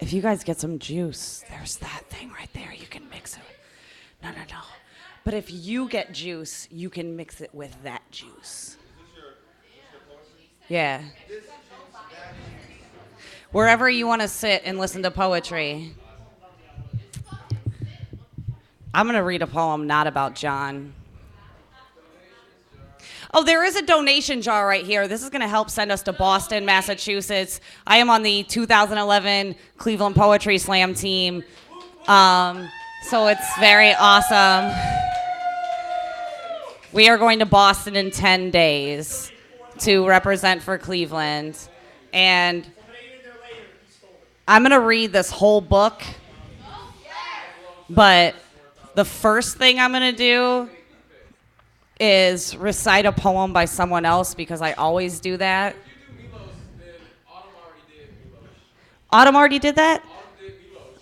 If you guys get some juice, there's that thing right there. You can mix it. No. But if you get juice, you can mix it with that juice. Yeah. Wherever you want to sit and listen to poetry. I'm going to read a poem not about John. Oh, there is a donation jar right here. This is going to help send us to Boston, Massachusetts. I am on the 2011 Cleveland Poetry Slam team. So it's very awesome. We are going to Boston in 10 days to represent for Cleveland. And I'm going to read this whole book. But the first thing I'm going to do is recite a poem by someone else because I always do that. Autumn already did that?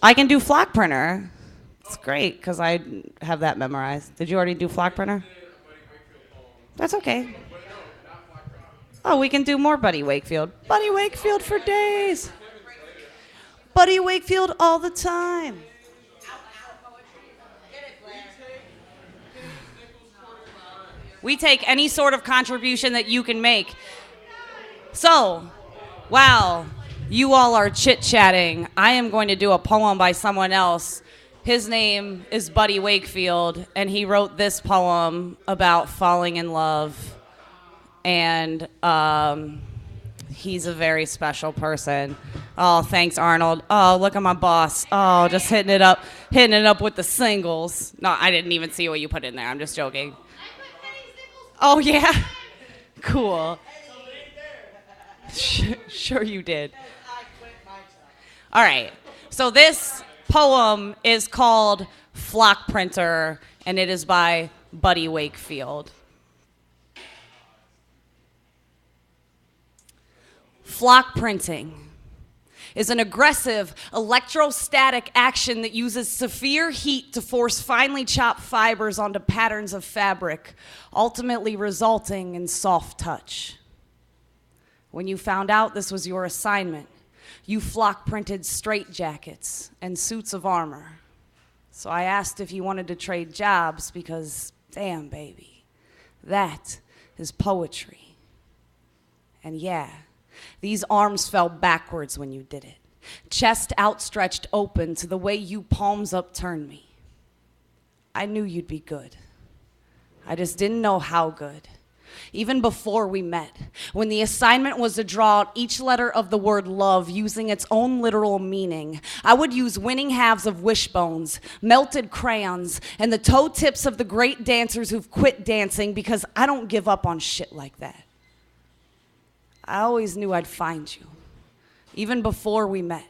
I can do flock printer. It's great because I have that memorized. Did you already do flock printer? That's okay. Oh, we can do more Buddy Wakefield. Buddy Wakefield for days. Buddy Wakefield all the time. We take any sort of contribution that you can make. So, while you all are chit-chatting, I am going to do a poem by someone else. His name is Buddy Wakefield, and he wrote this poem about falling in love. And he's a very special person. Oh, thanks, Arnold. Oh, look at my boss. Oh, just hitting it up with the singles. No, I didn't even see what you put in there. I'm just joking. Oh, yeah? Cool. Sure you did. All right. So this poem is called Flock Printer, and it is by Buddy Wakefield. Flock printing is an aggressive electrostatic action that uses severe heat to force finely chopped fibers onto patterns of fabric, ultimately resulting in soft touch. When you found out this was your assignment, you flock printed straitjackets and suits of armor. So I asked if you wanted to trade jobs because, damn, baby, that is poetry. And yeah, these arms fell backwards when you did it. Chest outstretched open to the way you palms upturned me. I knew you'd be good. I just didn't know how good. Even before we met, when the assignment was to draw out each letter of the word love using its own literal meaning, I would use winning halves of wishbones, melted crayons, and the toe tips of the great dancers who've quit dancing because I don't give up on shit like that. I always knew I'd find you, even before we met.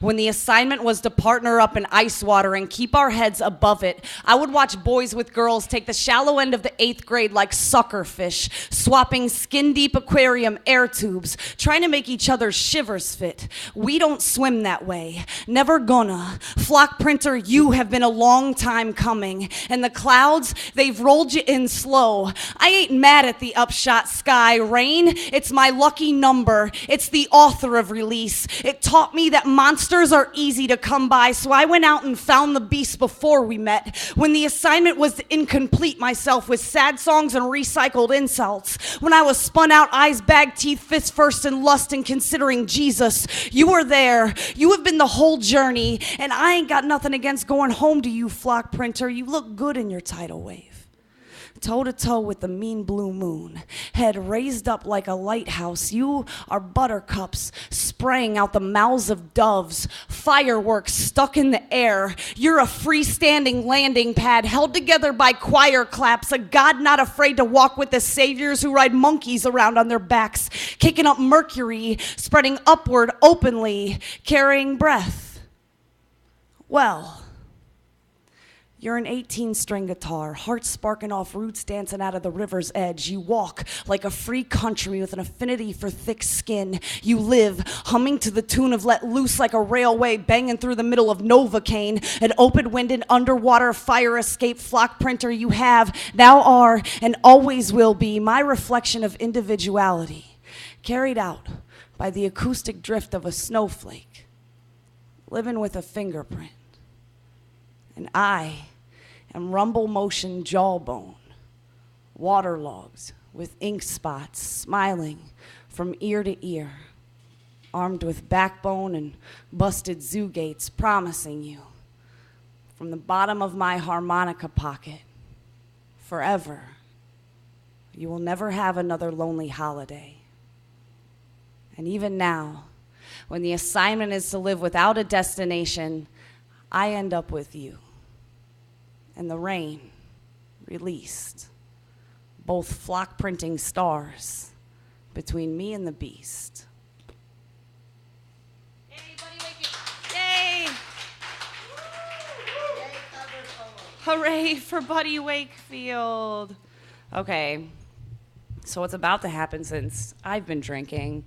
When the assignment was to partner up in ice water and keep our heads above it, I would watch boys with girls take the shallow end of the 8th grade like sucker fish, swapping skin-deep aquarium air tubes, trying to make each other's shivers fit. We don't swim that way. Never gonna. Flock printer, you have been a long time coming. And the clouds, they've rolled you in slow. I ain't mad at the upshot sky rain. It's my lucky number. It's the author of release. It taught me that monsters are easy to come by, so I went out and found the beast before we met. When the assignment was to incomplete myself with sad songs and recycled insults. When I was spun out, eyes, bag, teeth, fist first in lust and considering Jesus. You were there. You have been the whole journey, and I ain't got nothing against going home to you, flock printer. You look good in your tidal wave. Toe to toe with the mean blue moon, head raised up like a lighthouse. You are buttercups spraying out the mouths of doves, fireworks stuck in the air. You're a freestanding landing pad held together by choir claps, a God not afraid to walk with the saviors who ride monkeys around on their backs, kicking up mercury, spreading upward openly, carrying breath. Well, you're an 18-string guitar, heart sparking off roots dancing out of the river's edge. You walk like a free country with an affinity for thick skin. You live humming to the tune of Let Loose like a railway banging through the middle of Novocaine. An open-winded underwater fire escape flock printer you have, now are, and always will be my reflection of individuality, carried out by the acoustic drift of a snowflake. living with a fingerprint. And I am rumble motion jawbone, waterlogged with ink spots, smiling from ear to ear, armed with backbone and busted zoo gates, promising you from the bottom of my harmonica pocket, forever, you will never have another lonely holiday. And even now, when the assignment is to live without a destination, I end up with you. And the rain, released, both flock printing stars between me and the beast. Yay, Buddy Wakefield. Yay! Hooray for Buddy Wakefield. Okay, so what's about to happen since I've been drinking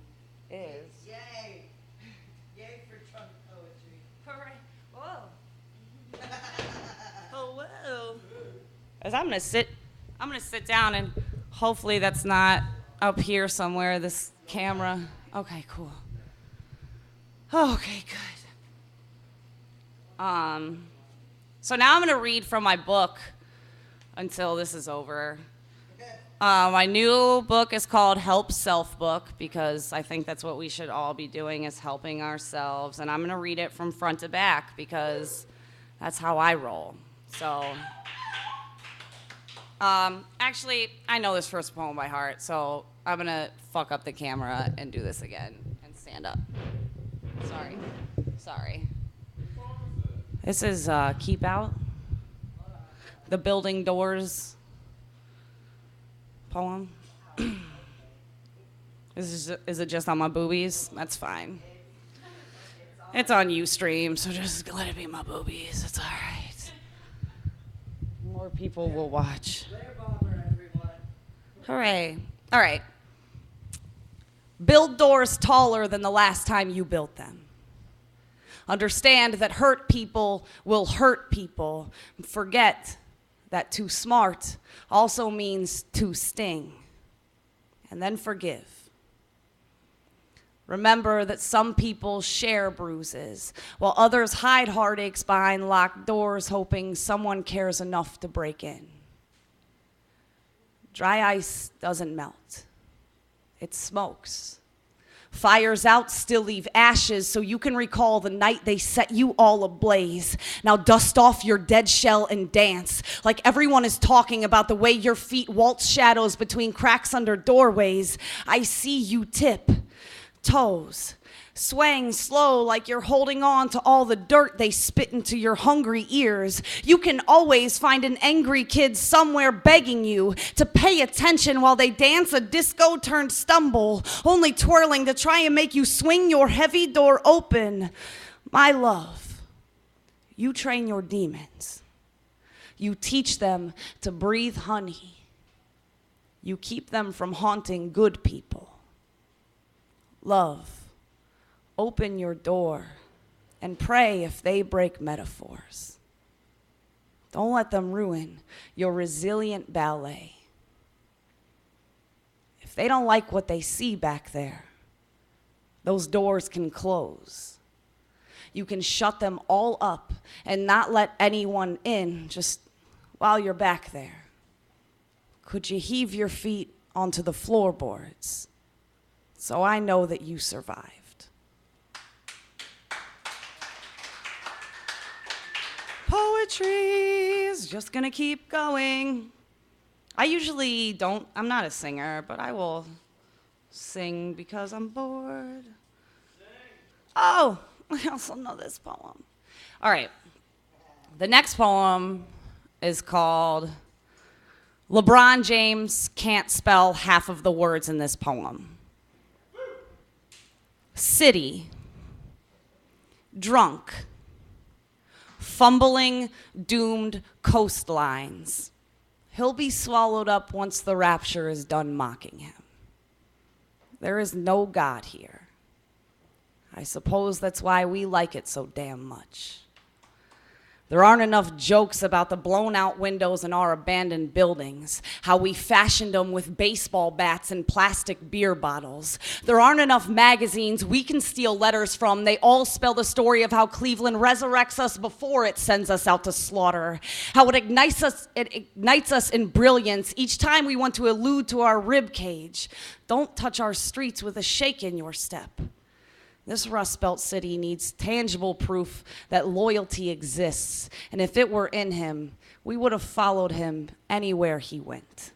is... Yay! Yay for trunk poetry. Hooray. Whoa. Oh, whoa. As I'm gonna sit down, and hopefully that's not up here somewhere, this camera. Okay, cool. Okay, good. So now I'm gonna read from my book until this is over. My new book is called Help Self Book, because I think that's what we should all be doing, is helping ourselves. And I'm gonna read it from front to back because that's how I roll. So, actually, I know this first poem by heart, so I'm gonna fuck up the camera and do this again and stand up. Sorry. This is Keep Out, the Building Doors poem. Is it just on my boobies? That's fine. It's on Ustream, so just let it be my boobies. It's all right. More people will watch. Hooray. All right. Build doors taller than the last time you built them. Understand that hurt people will hurt people. Forget that too smart also means to sting. And then forgive. Remember that some people share bruises, while others hide heartaches behind locked doors, hoping someone cares enough to break in. Dry ice doesn't melt. It smokes. Fires out still leave ashes, so you can recall the night they set you all ablaze. Now dust off your dead shell and dance, like everyone is talking about the way your feet waltz shadows between cracks under doorways. I see you tip, toes, swaying slow like you're holding on to all the dirt they spit into your hungry ears. You can always find an angry kid somewhere begging you to pay attention while they dance a disco turned stumble, only twirling to try and make you swing your heavy door open. My love, you train your demons. You teach them to breathe honey. You keep them from haunting good people. Love, open your door and pray if they break metaphors. Don't let them ruin your resilient ballet. If they don't like what they see back there, those doors can close. You can shut them all up and not let anyone in just while you're back there. Could you heave your feet onto the floorboards so I know that you survived? Poetry is just gonna keep going. I usually don't, I'm not a singer, but I will sing because I'm bored. Oh, I also know this poem. All right, the next poem is called LeBron James Can't Spell Half of the Words in This Poem. City, drunk, fumbling, doomed coastlines. He'll be swallowed up once the rapture is done mocking him. There is no God here. I suppose that's why we like it so damn much. There aren't enough jokes about the blown out windows in our abandoned buildings, how we fashioned them with baseball bats and plastic beer bottles. There aren't enough magazines we can steal letters from. They all spell the story of how Cleveland resurrects us before it sends us out to slaughter, how it ignites us in brilliance each time we want to allude to our rib cage. Don't touch our streets with a shake in your step. This Rust Belt city needs tangible proof that loyalty exists, and if it were in him, we would have followed him anywhere he went.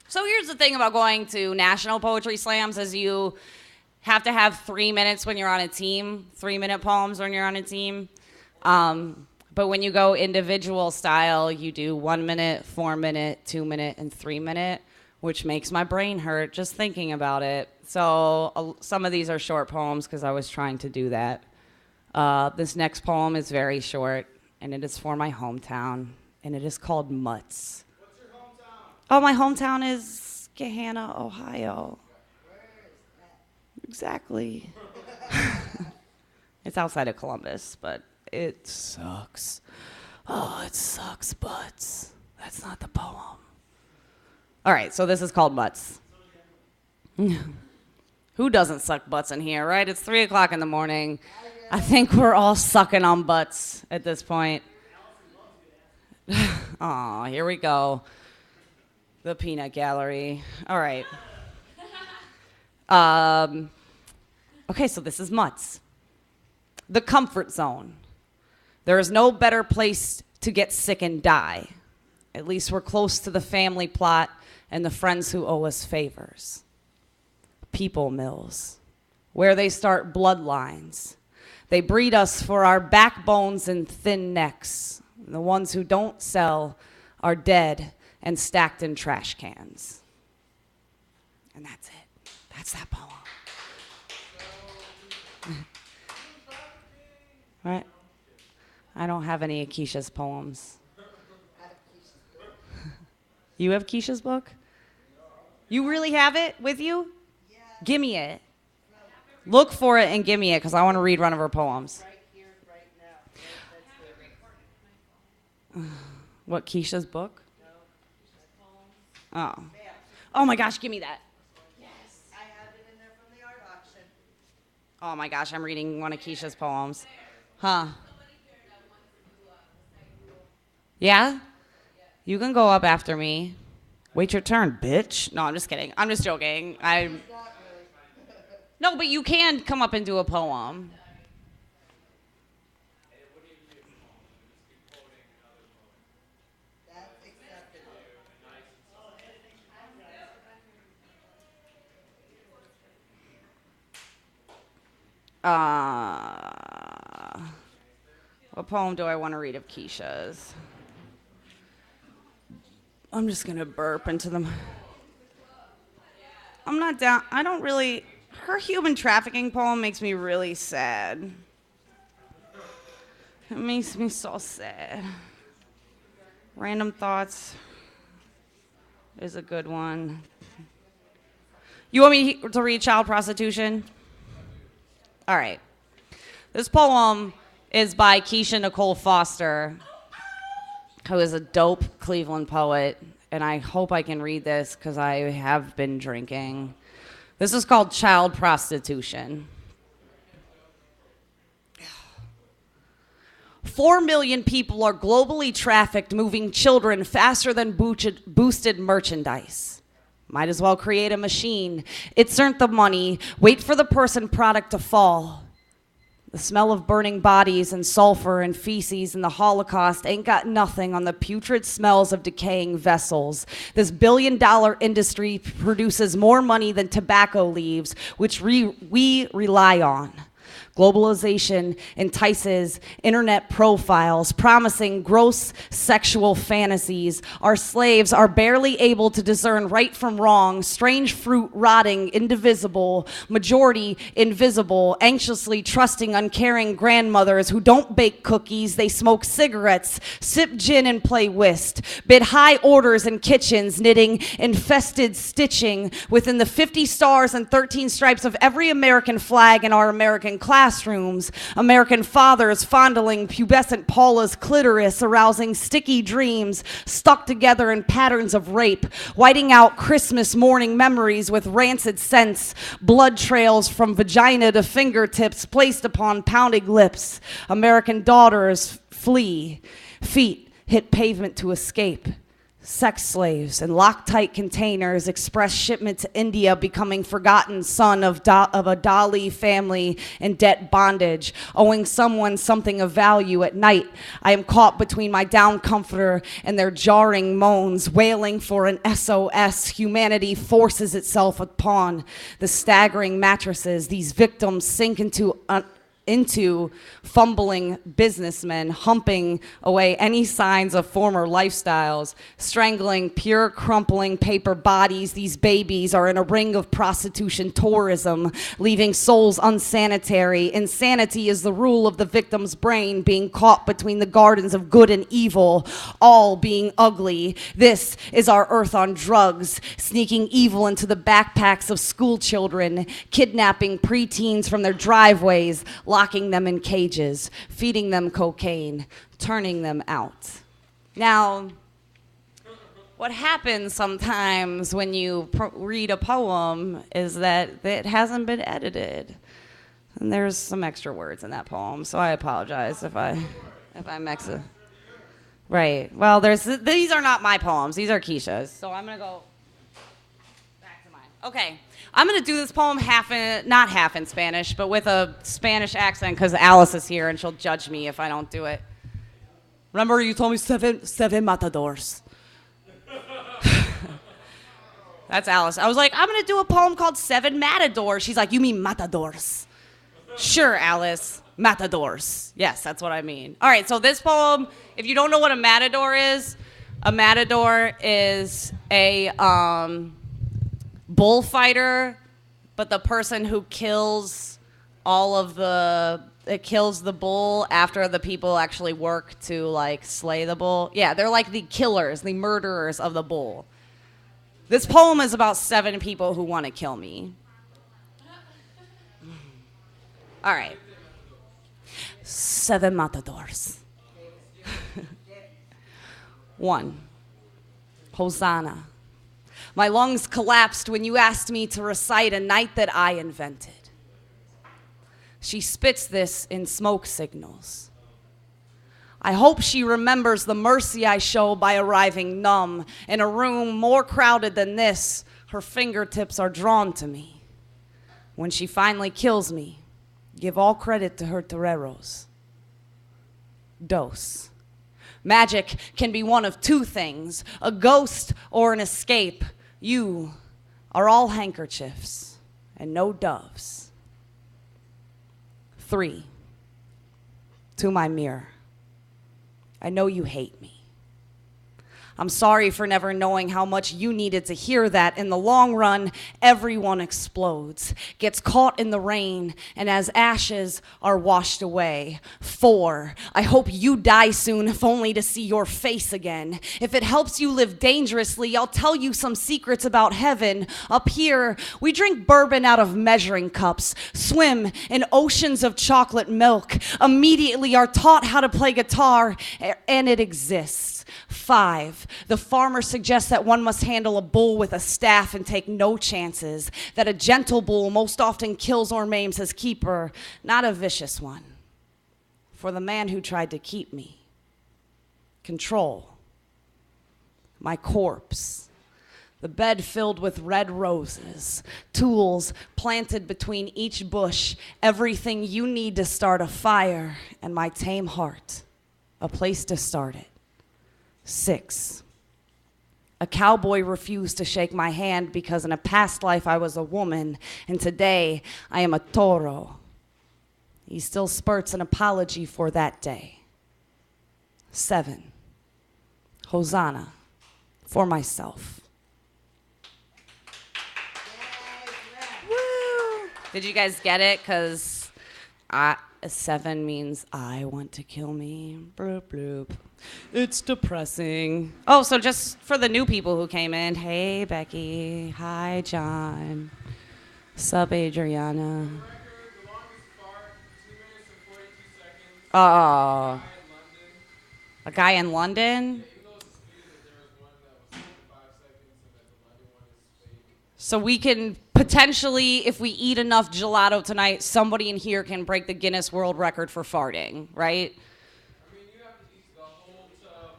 So here's the thing about going to national poetry slams is you have to have 3 minutes when you're on a team, 3-minute poems when you're on a team. But when you go individual style, you do 1 minute, 4 minute, 2 minute, and 3 minute, which makes my brain hurt just thinking about it. So some of these are short poems because I was trying to do that. This next poem is very short, and it is for my hometown, and it is called Mutts. What's your hometown? Oh, my hometown is Gahanna, Ohio. Where is that? Exactly. It's outside of Columbus, but it sucks. Oh, it sucks butts. That's not the poem. All right, so this is called Butts. Who doesn't suck butts in here, right? It's 3 o'clock in the morning. I think we're all sucking on butts at this point. Aw, here we go. The peanut gallery. All right. Okay, so this is Mutts. The comfort zone. There is no better place to get sick and die. At least we're close to the family plot and the friends who owe us favors. People mills, where they start bloodlines. They breed us for our backbones and thin necks. The ones who don't sell are dead and stacked in trash cans. And that's it. That's that poem. Right? I don't have any of Keisha's poems. You have Keisha's book? You really have it with you? Yeah. Give me it. Look for it and give me it because I want to read one of her poems. Right here, right now. What, Keisha's book? No. Oh. Yeah. Oh my gosh, give me that. Yes. I have it in there from the art auction. Oh my gosh, I'm reading one of Keisha's poems. Huh? Yeah? You can go up after me. Wait your turn, bitch. No, I'm just kidding. I'm just joking. Not really. No, but you can come up and do a poem. That's accepted. What poem do I want to read of Keisha's? I'm just going to burp into them. I'm not down. I don't really. Her human trafficking poem makes me really sad. It makes me so sad. Random Thoughts is a good one. You want me to read Child Prostitution? All right. This poem is by Keisha Nicole Foster, who is a dope Cleveland poet, and I hope I can read this because I have been drinking. This is called Child Prostitution. 4 million people are globally trafficked, moving children faster than boosted merchandise. Might as well create a machine. Insert the money, wait for the person product to fall. The smell of burning bodies and sulfur and feces and the Holocaust ain't got nothing on the putrid smells of decaying vessels. This billion-dollar industry produces more money than tobacco leaves, which we rely on. Globalization entices internet profiles, promising gross sexual fantasies. Our slaves are barely able to discern right from wrong, strange fruit rotting, indivisible, majority invisible, anxiously trusting uncaring grandmothers who don't bake cookies, they smoke cigarettes, sip gin and play whist, bid high orders in kitchens, knitting infested stitching within the 50 stars and 13 stripes of every American flag in our American classrooms. American fathers fondling pubescent Paula's clitoris, arousing sticky dreams stuck together in patterns of rape, whiting out Christmas morning memories with rancid scents, blood trails from vagina to fingertips placed upon pounding lips. American daughters flee, feet hit pavement to escape. Sex slaves in Loctite containers, express shipment to India, becoming forgotten son of a Dali family in debt bondage, owing someone something of value at night. I am caught between my down comforter and their jarring moans, wailing for an SOS. Humanity forces itself upon the staggering mattresses. These victims sink into fumbling businessmen, humping away any signs of former lifestyles, strangling pure crumpling paper bodies. These babies are in a ring of prostitution tourism, leaving souls unsanitary. Insanity is the rule of the victim's brain, being caught between the gardens of good and evil, all being ugly. This is our earth on drugs, sneaking evil into the backpacks of school children, kidnapping preteens from their driveways, locking them in cages, feeding them cocaine, turning them out. Now, what happens sometimes when you read a poem is that it hasn't been edited. And there's some extra words in that poem, so I apologize if I mix it. Right. Well, these are not my poems. These are Keisha's. So I'm going to go back to mine. Okay. I'm going to do this poem not half in Spanish, but with a Spanish accent because Alice is here and she'll judge me if I don't do it. Remember you told me seven matadors. That's Alice. I was like, I'm going to do a poem called Seven Matadors. She's like, you mean matadors? Sure, Alice. Matadors. Yes, that's what I mean. All right, so this poem, if you don't know what a matador is a bullfighter, but the person who kills kills the bull after the people actually work to like slay the bull. Yeah, they're like the killers, the murderers of the bull. This poem is about 7 people who want to kill me. All right. 7 matadors. 1. Hosanna. My lungs collapsed when you asked me to recite a night that I invented. She spits this in smoke signals. I hope she remembers the mercy I show by arriving numb. In a room more crowded than this, her fingertips are drawn to me. When she finally kills me, give all credit to her toreros. Dos. Magic can be one of 2 things, a ghost or an escape. You are all handkerchiefs and no doves. 3. To my mirror. I know you hate me. I'm sorry for never knowing how much you needed to hear that. In the long run, everyone explodes, gets caught in the rain, and as ashes are washed away. 4, I hope you die soon, if only to see your face again. If it helps you live dangerously, I'll tell you some secrets about heaven. Up here, we drink bourbon out of measuring cups, swim in oceans of chocolate milk, immediately are taught how to play guitar, and it exists. 5, the farmer suggests that one must handle a bull with a staff and take no chances, that a gentle bull most often kills or maims his keeper, not a vicious one. For the man who tried to keep me. Control. My corpse. The bed filled with red roses, tools planted between each bush, everything you need to start a fire, and my tame heart, a place to start it. 6, a cowboy refused to shake my hand because in a past life I was a woman, and today I am a toro. he still spurts an apology for that day. 7, Hosanna for myself. Woo! Did you guys get it? Because 7 means I want to kill me. Bloop, bloop. It's depressing. Oh, so just for the new people who came in, hey, Becky. Hi, John. Sup, Adriana. Oh. A guy in London? So we can potentially, if we eat enough gelato tonight, somebody in here can break the Guinness World Record for farting, right? I mean, you have to eat the whole tub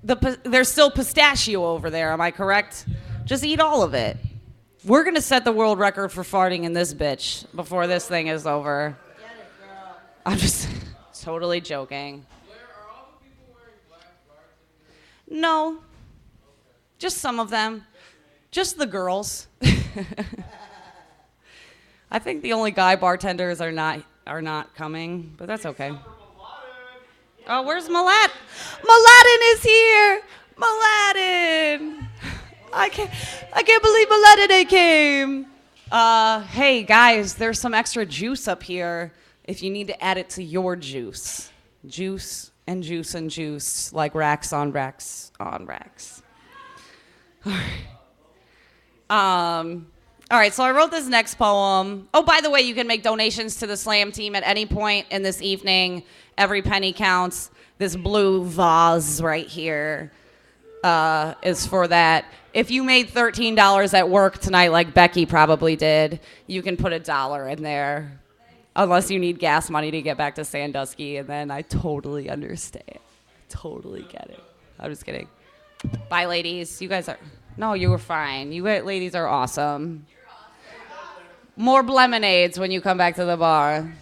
and like... There's still pistachio over there, am I correct? Yeah. Just eat all of it. We're going to set the world record for farting in this bitch before this thing is over. Get it, girl. I'm just totally joking. Blair, are all the people wearing black bartenders? No. Okay. Just some of them. Just the girls. I think the only guy bartenders are not coming, but that's okay. Oh, where's Mladen? Mladen is here. Mladen. I can't believe Mladen came. Hey guys, there's some extra juice up here if you need to add it to your juice. Juice and juice and juice, like racks on racks on racks. All right, so I wrote this next poem. Oh, by the way, you can make donations to the Slam team at any point in this evening. Every penny counts. This blue vase right here is for that. If you made $13 at work tonight, like Becky probably did, you can put $1 in there. Unless you need gas money to get back to Sandusky, and then I totally understand. Totally get it. I'm just kidding. Bye, ladies. You guys are... No, you were fine. You ladies are awesome. More lemonades when you come back to the bar.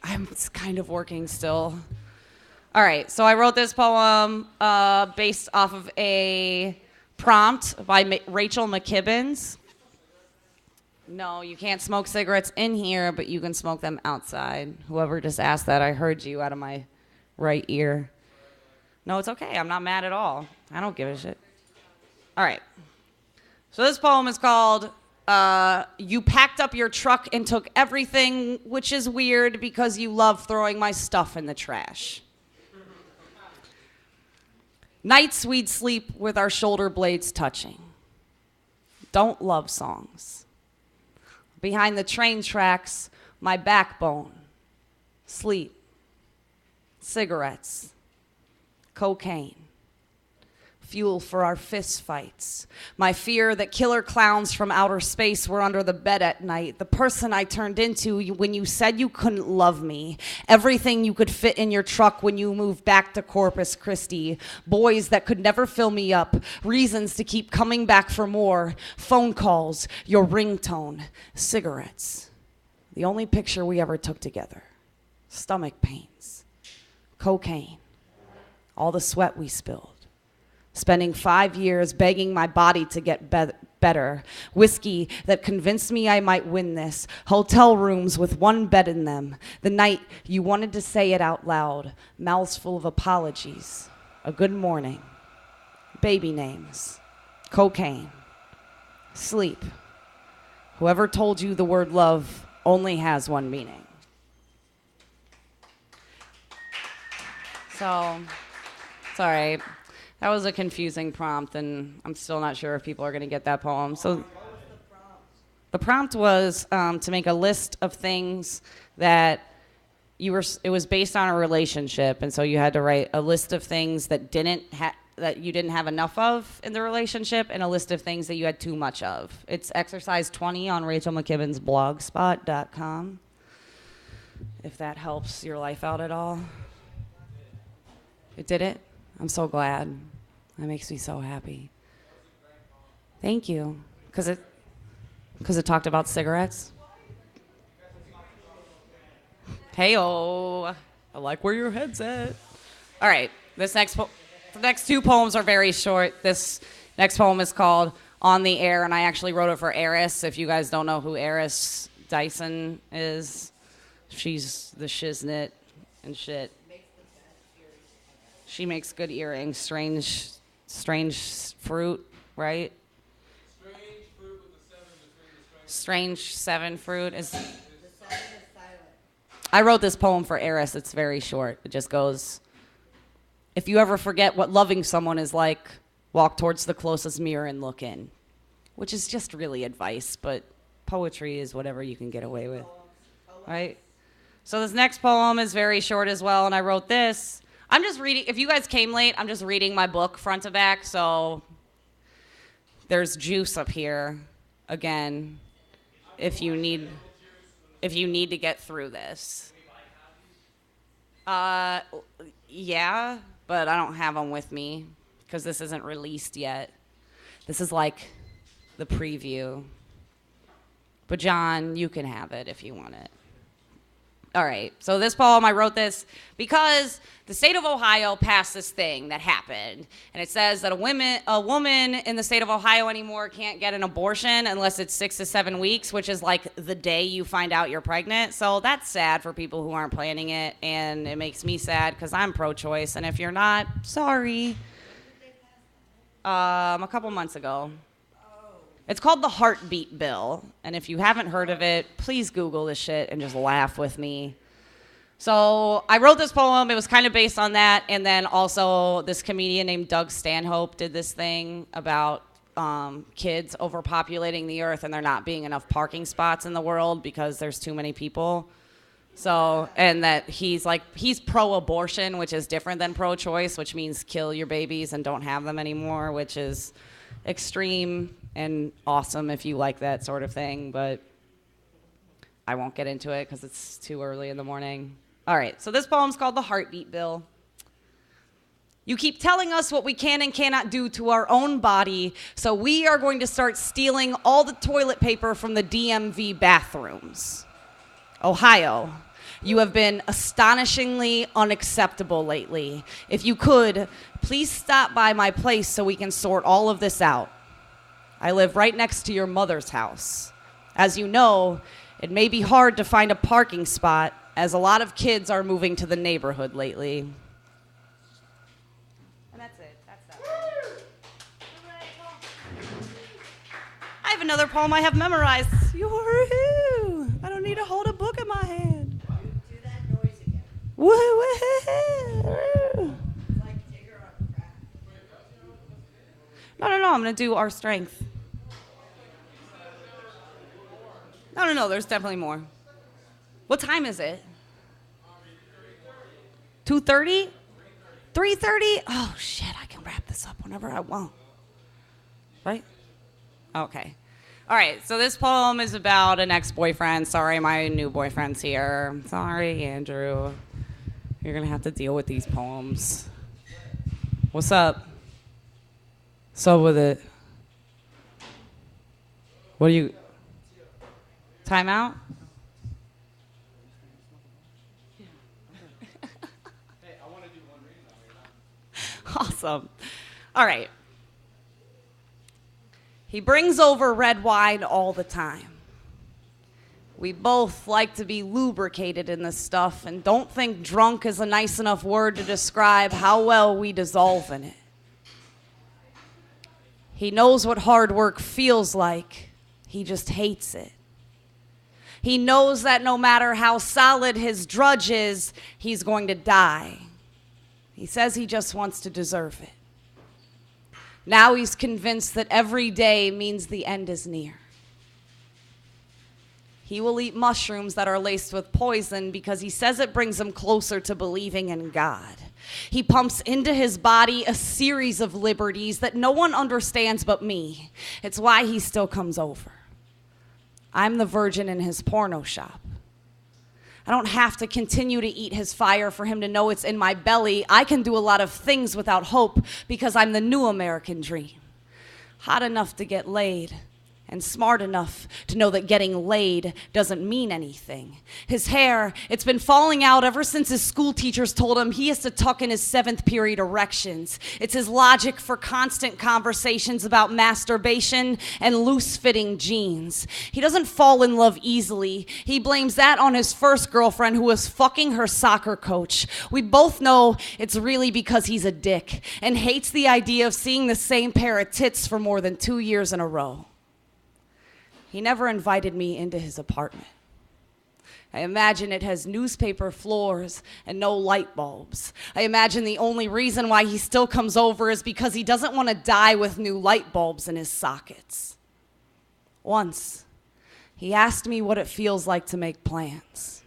I'm kind of working still. All right, so I wrote this poem based off of a prompt by Rachel McKibbins. No, you can't smoke cigarettes in here, but you can smoke them outside. Whoever just asked that, I heard you out of my right ear. No, it's okay. I'm not mad at all. I don't give a shit. All right. So this poem is called You Packed Up Your Truck and Took Everything, which is weird because you love throwing my stuff in the trash. Nights we'd sleep with our shoulder blades touching. Don't love songs. Behind the train tracks, my backbone. Sleep. Cigarettes. Cocaine. Fuel for our fist fights. My fear that killer clowns from outer space were under the bed at night. The person I turned into when you said you couldn't love me. Everything you could fit in your truck when you moved back to Corpus Christi. Boys that could never fill me up. Reasons to keep coming back for more. Phone calls. Your ringtone. Cigarettes. The only picture we ever took together. Stomach pains. Cocaine. All the sweat we spilled. Spending 5 years begging my body to get better. Whiskey that convinced me I might win this. Hotel rooms with one bed in them. The night you wanted to say it out loud. Mouths full of apologies. A good morning. Baby names. Cocaine. Sleep. Whoever told you the word love only has one meaning. So, it's all right. That was a confusing prompt, and I'm still not sure if people are going to get that poem. So the prompt was to make a list of things that it was based on a relationship, and so you had to write a list of things that that you didn't have enough of in the relationship, and a list of things that you had too much of. It's exercise 20 on Rachel McKibbin's blogspot.com, if that helps your life out at all. It did it? I'm so glad. That makes me so happy. Thank you. Because it talked about cigarettes? Hey-oh. I like where your head's at. All right. The next two poems are very short. This next poem is called On the Air, and I actually wrote it for Eris. If you guys don't know who Eris Dyson is, She's the shiznit and shit. She makes good earrings. Strange fruit, right? Strange fruit with the seven between the Strange seven fruit is. The seven is silent. I wrote this poem for Eris. It's very short. It just goes, if you ever forget what loving someone is like, walk towards the closest mirror and look in. Which is just really advice, but poetry is whatever you can get away with. Right? So this next poem is very short as well, and I wrote this. I'm just reading, if you guys came late, I'm just reading my book front to back, so there's juice up here, again, if you need to get through this. Yeah, but I don't have them with me, because this isn't released yet. This is like the preview. But John, you can have it if you want it. All right, so this poem, I wrote this because the state of Ohio passed this thing that happened. And it says that a woman in the state of Ohio anymore can't get an abortion unless it's 6 to 7 weeks, which is like the day you find out you're pregnant. So that's sad for people who aren't planning it. And it makes me sad because I'm pro-choice. And if you're not, sorry. A couple months ago. It's called the Heartbeat Bill, and if you haven't heard of it, please Google this shit and just laugh with me. So I wrote this poem. It was kind of based on that, and then also this comedian named Doug Stanhope did this thing about kids overpopulating the earth and there not being enough parking spots in the world because there's too many people. So, and that he's pro-abortion, which is different than pro-choice, which means kill your babies and don't have them anymore, which is extreme and awesome if you like that sort of thing, but I won't get into it because it's too early in the morning. All right, so this poem's called The Heartbeat Bill. You keep telling us what we can and cannot do to our own body, so we are going to start stealing all the toilet paper from the DMV bathrooms. Ohio, you have been astonishingly unacceptable lately. If you could, please stop by my place so we can sort all of this out. I live right next to your mother's house. As you know, it may be hard to find a parking spot as a lot of kids are moving to the neighborhood lately. And that's it. That's that one. I have another poem I have memorized. Yoo-hoo! I don't need to hold a book in my hand. Do that noise again. Woo-hoo! It's like Tigger on crack. No, I'm going to do Our Strength. No, there's definitely more. What time is it? 2:30? 3:30? Oh, shit, I can wrap this up whenever I want. Right? Okay. All right, so this poem is about an ex-boyfriend. Sorry, my new boyfriend's here. Sorry, Andrew. You're going to have to deal with these poems. What's up? What's up with it? What do you... Time out? Hey, I want to do one reading on here. Awesome. All right. He brings over red wine all the time. We both like to be lubricated in this stuff and don't think drunk is a nice enough word to describe how well we dissolve in it. He knows what hard work feels like. He just hates it. He knows that no matter how solid his drudge is, he's going to die. He says he just wants to deserve it. Now he's convinced that every day means the end is near. He will eat mushrooms that are laced with poison because he says it brings him closer to believing in God. He pumps into his body a series of liberties that no one understands but me. It's why he still comes over. I'm the virgin in his porno shop. I don't have to continue to eat his fire for him to know it's in my belly. I can do a lot of things without hope because I'm the new American dream. Hot enough to get laid and smart enough to know that getting laid doesn't mean anything. His hair, it's been falling out ever since his school teachers told him he has to tuck in his 7th period erections. It's his logic for constant conversations about masturbation and loose-fitting jeans. He doesn't fall in love easily. He blames that on his first girlfriend who was fucking her soccer coach. We both know it's really because he's a dick and hates the idea of seeing the same pair of tits for more than 2 years in a row. He never invited me into his apartment. I imagine it has newspaper floors and no light bulbs. I imagine the only reason why he still comes over is because he doesn't want to die with new light bulbs in his sockets. Once, he asked me what it feels like to make plans.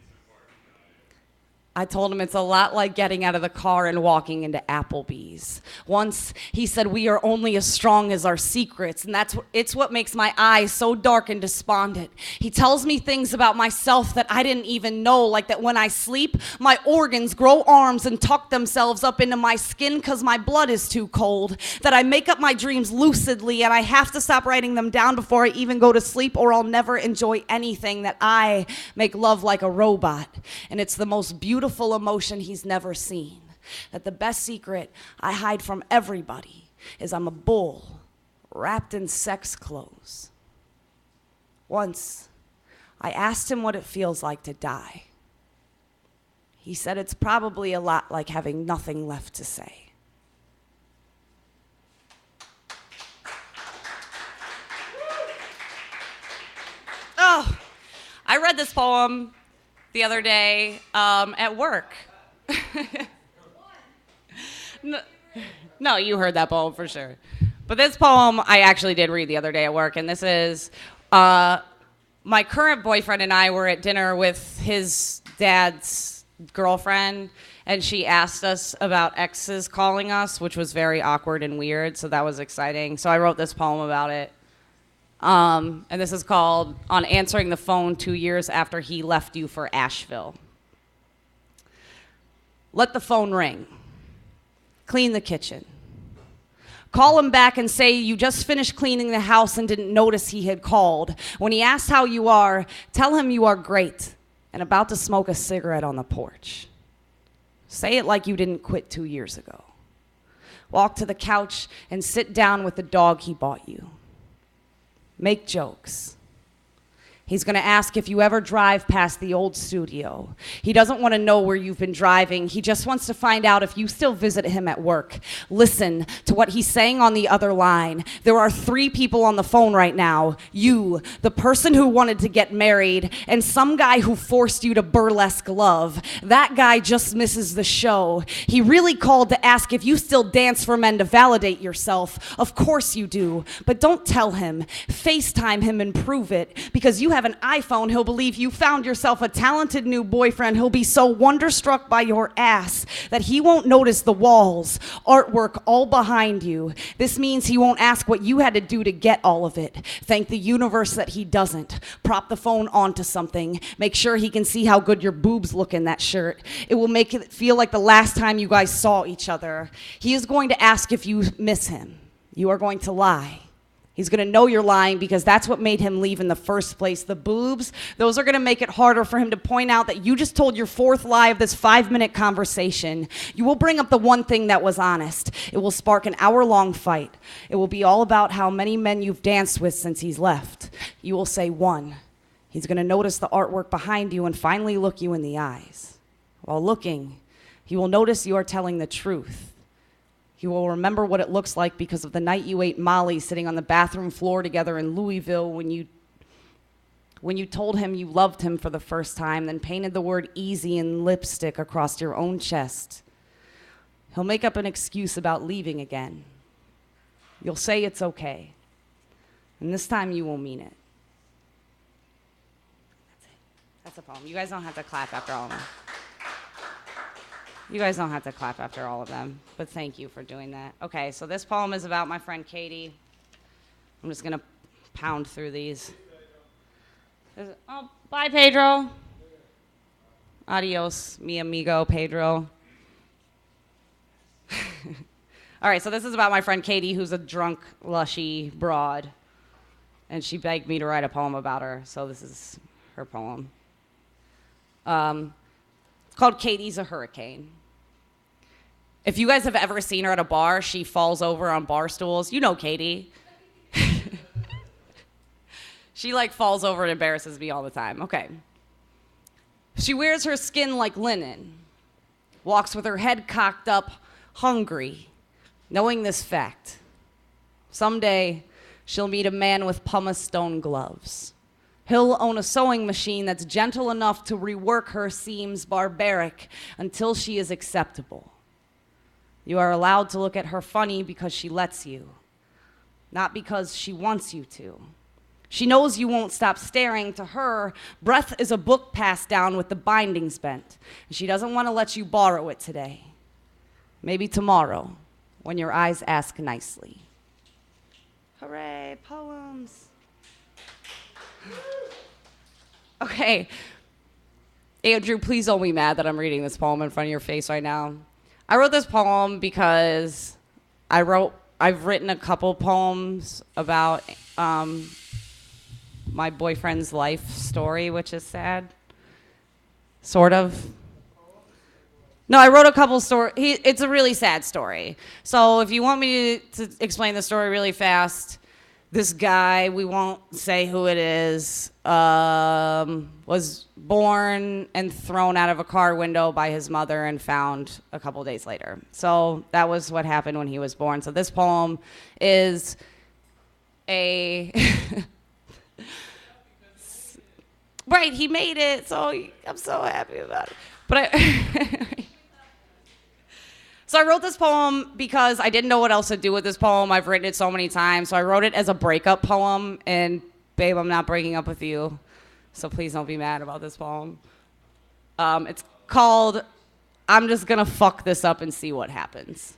I told him it's a lot like getting out of the car and walking into Applebee's. Once, he said we are only as strong as our secrets, and it's what makes my eyes so dark and despondent. He tells me things about myself that I didn't even know, like that when I sleep, my organs grow arms and tuck themselves up into my skin because my blood is too cold, that I make up my dreams lucidly and I have to stop writing them down before I even go to sleep or I'll never enjoy anything, that I make love like a robot, and it's the most beautiful emotion he's never seen. That the best secret I hide from everybody is I'm a bull wrapped in sex clothes. Once, I asked him what it feels like to die. He said it's probably a lot like having nothing left to say. Oh, I read this poem the other day at work. No, you heard that poem for sure. But this poem I actually did read the other day at work, and this is, my current boyfriend and I were at dinner with his dad's girlfriend, and she asked us about exes calling us, which was very awkward and weird, so that was exciting. So I wrote this poem about it. And this is called On Answering the Phone 2 years After He Left You for Asheville. Let the phone ring. Clean the kitchen. Call him back and say you just finished cleaning the house and didn't notice he had called. When he asks how you are, tell him you are great and about to smoke a cigarette on the porch. Say it like you didn't quit 2 years ago. Walk to the couch and sit down with the dog he bought you. Make jokes. He's going to ask if you ever drive past the old studio. He doesn't want to know where you've been driving. He just wants to find out if you still visit him at work. Listen to what he's saying on the other line. There are 3 people on the phone right now. You, the person who wanted to get married, and some guy who forced you to burlesque love. That guy just misses the show. He really called to ask if you still dance for men to validate yourself. Of course you do, but don't tell him. FaceTime him and prove it, because you have an iPhone, he'll believe you found yourself a talented new boyfriend. He'll be so wonderstruck by your ass that he won't notice the walls, artwork all behind you. This means he won't ask what you had to do to get all of it. Thank the universe that he doesn't. Prop the phone onto something. Make sure he can see how good your boobs look in that shirt. It will make it feel like the last time you guys saw each other. He is going to ask if you miss him. You are going to lie. He's going to know you're lying because that's what made him leave in the first place. The boobs, those are going to make it harder for him to point out that you just told your 4th lie of this 5-minute conversation. You will bring up the one thing that was honest. It will spark an hour-long fight. It will be all about how many men you've danced with since he's left. You will say 1. He's going to notice the artwork behind you and finally look you in the eyes. While looking, he will notice you are telling the truth. He will remember what it looks like because of the night you ate Molly sitting on the bathroom floor together in Louisville when you told him you loved him for the first time, then painted the word easy in lipstick across your own chest. He'll make up an excuse about leaving again. You'll say it's okay. And this time you will mean it. That's it. That's a poem. You guys don't have to clap after all of them. You guys don't have to clap after all of them, but thank you for doing that. Okay, so this poem is about my friend Katie. I'm just going to pound through these. Oh, bye, Pedro. Adios, mi amigo, Pedro. All right, so this is about my friend Katie, who's a drunk, lushy broad. and she begged me to write a poem about her, so this is her poem. It's called Katie's a Hurricane. If you guys have ever seen her at a bar, she falls over on bar stools. You know Katie. She like falls over and embarrasses me all the time. Okay. She wears her skin like linen, walks with her head cocked up, hungry, knowing this fact. Someday, she'll meet a man with pumice stone gloves. He'll own a sewing machine that's gentle enough to rework her seams barbaric until she is acceptable. You are allowed to look at her funny because she lets you, not because she wants you to. She knows you won't stop staring. To her, breath is a book passed down with the bindings bent, and she doesn't want to let you borrow it today. Maybe tomorrow, when your eyes ask nicely. Hooray, poems. Okay. Andrew, please don't be mad that I'm reading this poem in front of your face right now. I wrote this poem because I've written a couple poems about my boyfriend's life story, which is sad. Sort of. No, I wrote a couple stories. It's a really sad story. So if you want me to explain the story really fast, this guy, we won't say who it is, was born and thrown out of a car window by his mother and found a couple days later. So that was what happened when he was born. So this poem is a... Right, he made it, so I'm so happy about it. But So I wrote this poem because I didn't know what else to do with this poem. I've written it so many times. So I wrote it as a breakup poem. And babe, I'm not breaking up with you. So please don't be mad about this poem. It's called, I'm just going to fuck this up and see what happens.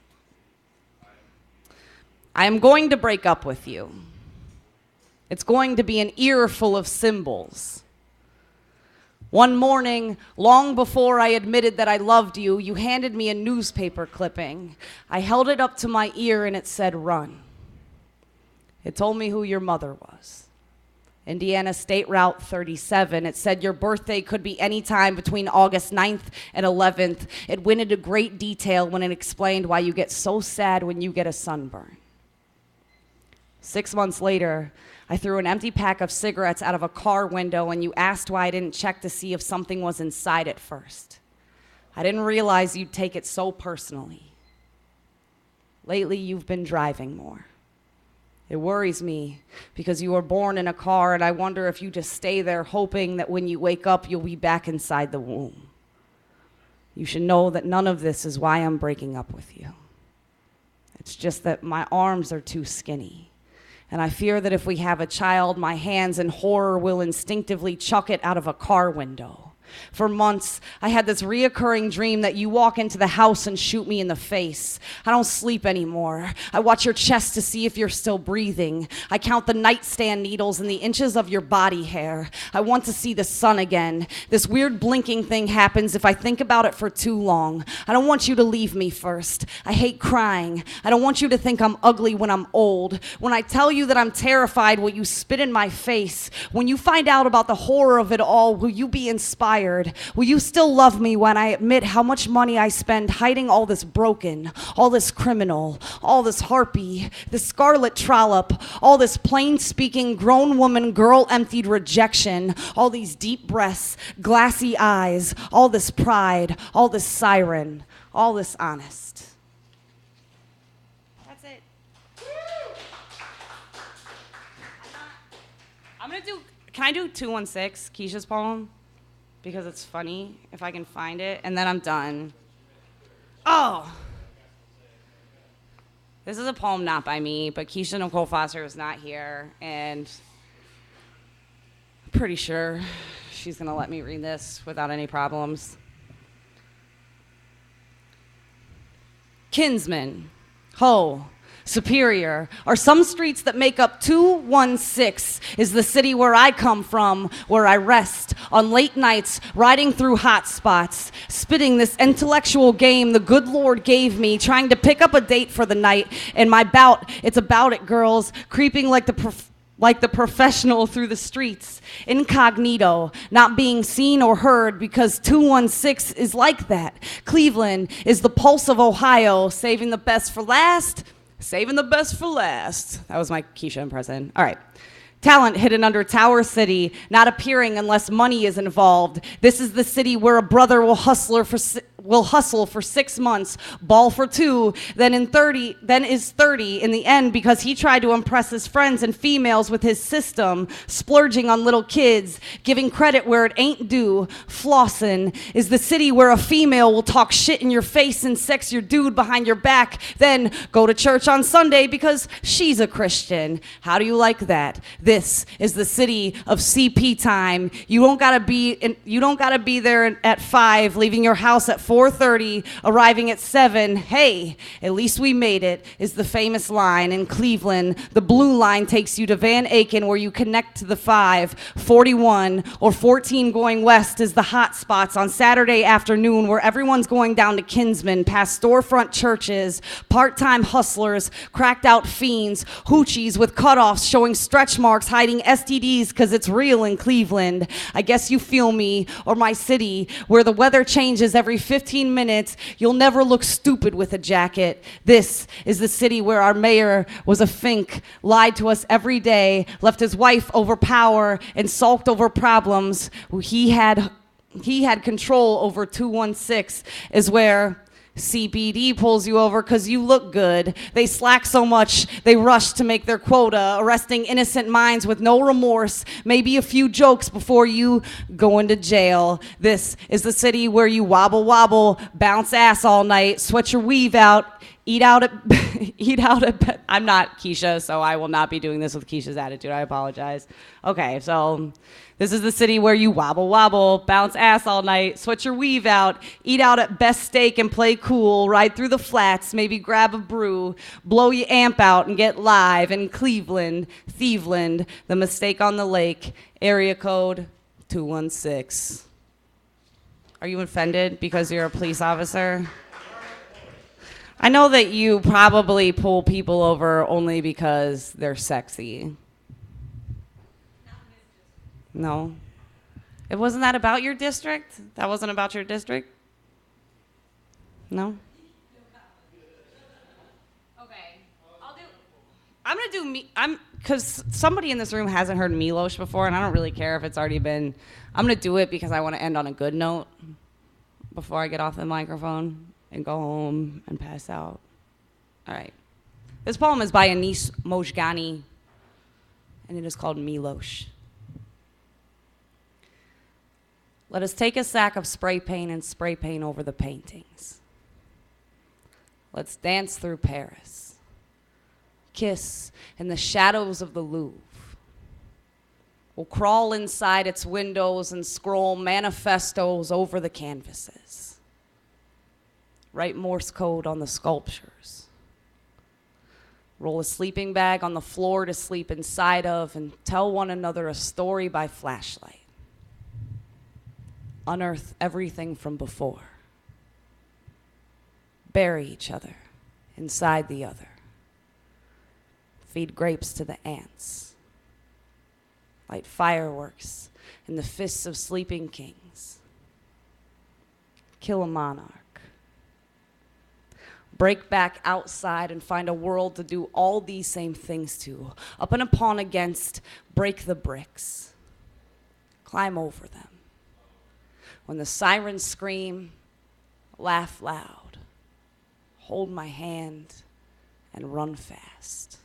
I am going to break up with you. It's going to be an ear full of symbols. One morning, long before I admitted that I loved you, you handed me a newspaper clipping. I held it up to my ear and it said, run. It told me who your mother was. Indiana State Route 37. It said your birthday could be any time between August 9th and 11th. It went into great detail when it explained why you get so sad when you get a sunburn. 6 months later, I threw an empty pack of cigarettes out of a car window and you asked why I didn't check to see if something was inside at first. I didn't realize you'd take it so personally. Lately, you've been driving more. It worries me because you were born in a car and I wonder if you just stay there hoping that when you wake up, you'll be back inside the womb. You should know that none of this is why I'm breaking up with you. It's just that my arms are too skinny. And I fear that if we have a child, my hands in horror will instinctively chuck it out of a car window. For months, I had this reoccurring dream that you walk into the house and shoot me in the face. I don't sleep anymore. I watch your chest to see if you're still breathing. I count the nightstand needles and the inches of your body hair. I want to see the sun again. This weird blinking thing happens if I think about it for too long. I don't want you to leave me first. I hate crying. I don't want you to think I'm ugly when I'm old. When I tell you that I'm terrified, will you spit in my face? When you find out about the horror of it all, will you be inspired? Will you still love me when I admit how much money I spend hiding all this broken, all this criminal, all this harpy, this scarlet trollop, all this plain-speaking, grown woman, girl-emptied rejection, all these deep breaths, glassy eyes, all this pride, all this siren, all this honest. That's it. I'm gonna do, can I do 216, Keisha's poem? Because it's funny, if I can find it, and then I'm done. Oh! This is a poem not by me, but Keisha Nicole Foster is not here, and I'm pretty sure she's gonna let me read this without any problems. Kinsman, Ho, Superior are some streets that make up 216 is the city where I come from, where I rest on late nights, riding through hot spots, spitting this intellectual game the good Lord gave me, trying to pick up a date for the night. And my bout, it's about it, girls, creeping like the like the professional through the streets, incognito, not being seen or heard because 216 is like that. Cleveland is the pulse of Ohio, saving the best for last. Saving the best for last. That was my Keisha impression. All right. Talent hidden under Tower City, not appearing unless money is involved. This is the city where a brother will hustle for 6 months, ball for 2, then is 30 in the end because he tried to impress his friends and females with his system, splurging on little kids, giving credit where it ain't due. Flossin' is the city where a female will talk shit in your face and sex your dude behind your back, then go to church on Sunday because she's a Christian. How do you like that? This is the city of CP time. You don't gotta be there at 5, leaving your house at 4:30, arriving at 7. Hey, at least we made it, is the famous line in Cleveland. The blue line takes you to Van Aken where you connect to the 5. 41 or 14 going west is the hot spots on Saturday afternoon where everyone's going down to Kinsman, past storefront churches, part-time hustlers, cracked out fiends, hoochies with cutoffs showing stretch marks hiding STDs because it's real in Cleveland. I guess you feel me, or my city, where the weather changes every 15 minutes. You'll never look stupid with a jacket. This is the city where our mayor was a fink, lied to us every day, left his wife over power, and sulked over problems. He had control over 216 is where CBD pulls you over because you look good. They slack so much, they rush to make their quota, arresting innocent minds with no remorse, maybe a few jokes before you go into jail. This is the city where you wobble, wobble, bounce ass all night, sweat your weave out, eat out at, I'm not Keisha, so I will not be doing this with Keisha's attitude. I apologize. Okay, so this is the city where you wobble, wobble, bounce ass all night, sweat your weave out, eat out at Best Steak and play cool, ride through the flats, maybe grab a brew, blow your amp out and get live in Cleveland, Thieveland, the mistake on the lake, area code 216. Are you offended because you're a police officer? I know that you probably pull people over only because they're sexy. No? It wasn't that about your district? That wasn't about your district? No? Okay. I'm going to do me. Because somebody in this room hasn't heard Milosh before, and I don't really care if it's already been. I'm going to do it because I want to end on a good note before I get off the microphone and go home and pass out. All right. This poem is by Anis Mojgani, and it is called Milosh. Let us take a sack of spray paint and spray paint over the paintings. Let's dance through Paris. Kiss in the shadows of the Louvre. We'll crawl inside its windows and scroll manifestos over the canvases. Write Morse code on the sculptures. Roll a sleeping bag on the floor to sleep inside of and tell one another a story by flashlight. Unearth everything from before. Bury each other inside the other. Feed grapes to the ants. Light fireworks in the fists of sleeping kings. Kill a monarch. Break back outside and find a world to do all these same things to. Up and upon against, break the bricks. Climb over them. When the sirens scream, laugh loud. Hold my hand and run fast.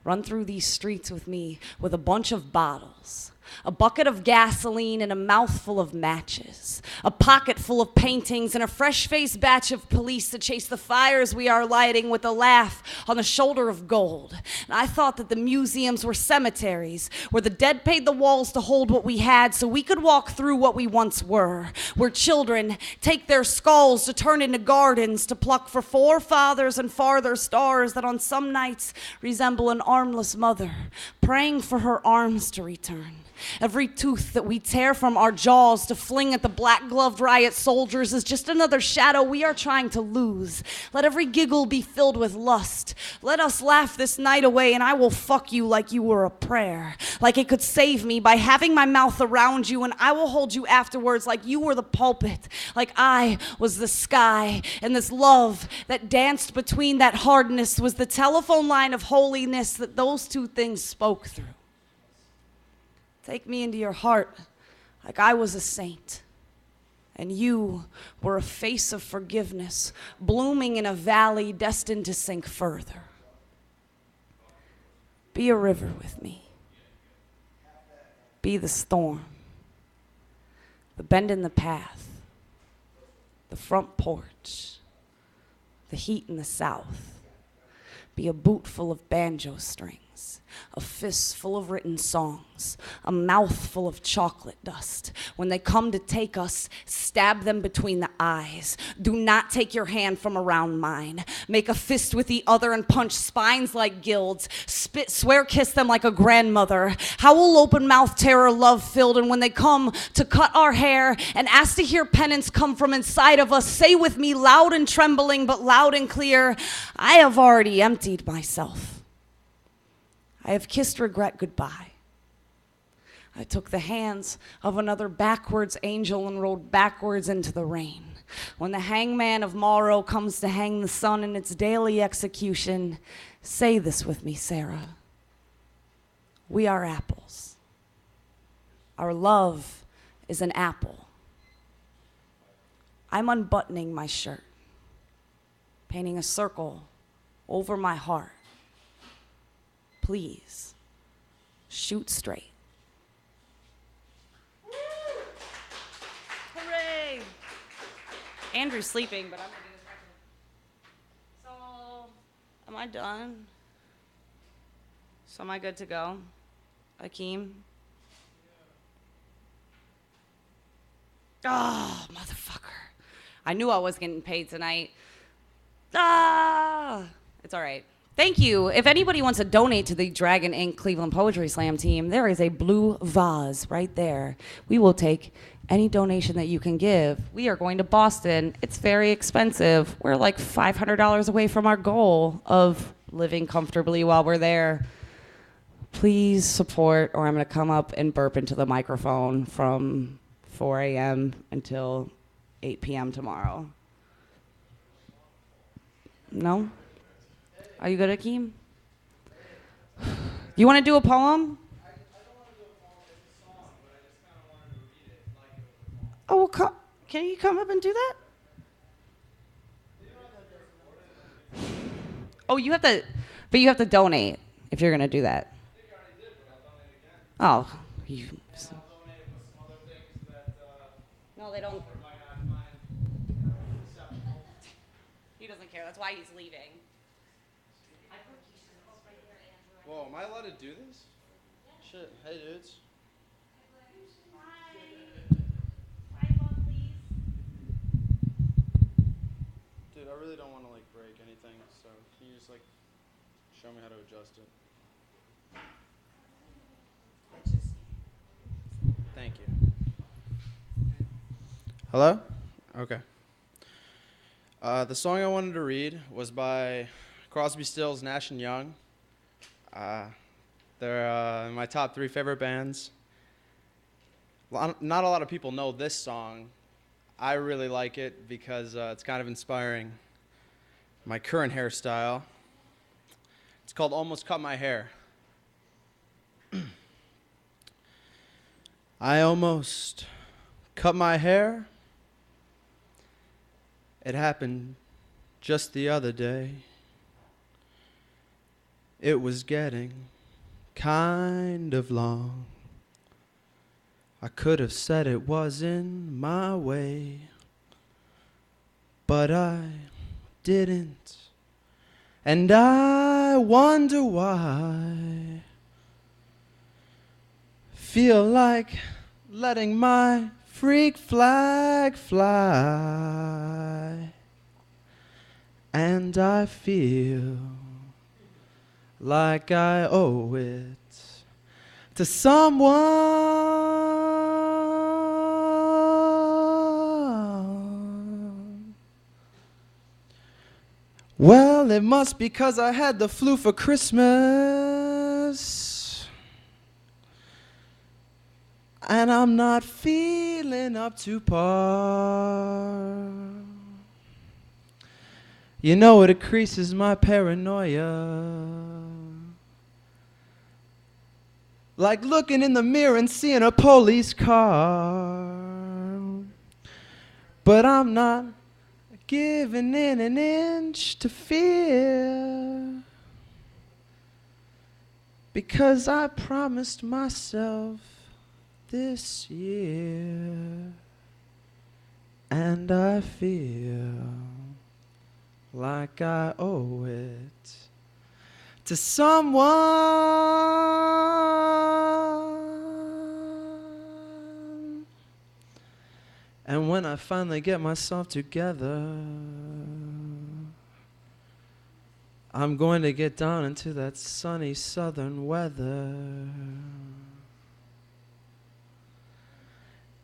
Run through these streets with me with a bunch of bottles, a bucket of gasoline and a mouthful of matches, a pocket full of paintings and a fresh-faced batch of police to chase the fires we are lighting with a laugh on the shoulder of gold. And I thought that the museums were cemeteries, where the dead paid the walls to hold what we had so we could walk through what we once were, where children take their skulls to turn into gardens to pluck for forefathers and farther stars that on some nights resemble an armless mother, praying for her arms to return. Every tooth that we tear from our jaws to fling at the black-gloved riot soldiers is just another shadow we are trying to lose. Let every giggle be filled with lust. Let us laugh this night away, and I will fuck you like you were a prayer. Like it could save me by having my mouth around you, and I will hold you afterwards like you were the pulpit, like I was the sky, and this love that danced between that hardness was the telephone line of holiness that those two things spoke through. Take me into your heart like I was a saint, and you were a face of forgiveness, blooming in a valley destined to sink further. Be a river with me. Be the storm, the bend in the path, the front porch, the heat in the south. Be a boot full of banjo strings, a fist full of written songs, a mouth full of chocolate dust. When they come to take us, stab them between the eyes. Do not take your hand from around mine. Make a fist with the other and punch spines like guilds. Spit, swear, kiss them like a grandmother. Howl, open mouth, terror, love filled. And when they come to cut our hair and ask to hear penance come from inside of us, say with me loud and trembling, but loud and clear, I have already emptied myself. I have kissed regret goodbye. I took the hands of another backwards angel and rode backwards into the rain. When the hangman of Morrow comes to hang the sun in its daily execution, say this with me, Sarah. We are apples. Our love is an apple. I'm unbuttoning my shirt, painting a circle over my heart. Please, shoot straight. Hooray! Andrew's sleeping, but I'm gonna do this record. So, am I done? So am I good to go? Akeem? Oh, motherfucker. I knew I was getting paid tonight. It's all right. Thank you. If anybody wants to donate to the Dragon Ink Cleveland Poetry Slam team, there is a blue vase right there. We will take any donation that you can give. We are going to Boston. It's very expensive. We're like $500 away from our goal of living comfortably while we're there. Please support, or I'm going to come up and burp into the microphone from 4 a.m. until 8 p.m. tomorrow. No? Are you good, Akeem? You want to do a poem? I don't want to do a poem, it's a song, but I just kind of wanted to read it like it was a poem. Oh, well, can you come up and do that? Oh, you have to donate if you're going to do that. I think I already did, but I'll donate again. Oh, you. And I'll donate it with some other things that No, they don't. might not find acceptable. He doesn't care. That's why he's leaving. Whoa, am I allowed to do this? Shit. Hey, dudes. Dude, I really don't want to, like, break anything, so can you just, like, show me how to adjust it? Thank you. Hello? Okay. The song I wanted to read was by Crosby, Stills, Nash & Young. They're my top 3 favorite bands. Not a lot of people know this song. I really like it because it's kind of inspiring my current hairstyle. It's called Almost Cut My Hair. I almost cut my hair. It happened just the other day. It was getting kind of long. I could have said it wasn't my way, but I didn't. And I wonder why. Feel like letting my freak flag fly. And I feel like I owe it to someone. Well, it must be 'cause I had the flu for Christmas, and I'm not feeling up to par. You know it increases my paranoia. Like looking in the mirror and seeing a police car. But I'm not giving in an inch to fear, because I promised myself this year, and I feel like I owe it to someone. And when I finally get myself together, I'm going to get down into that sunny southern weather.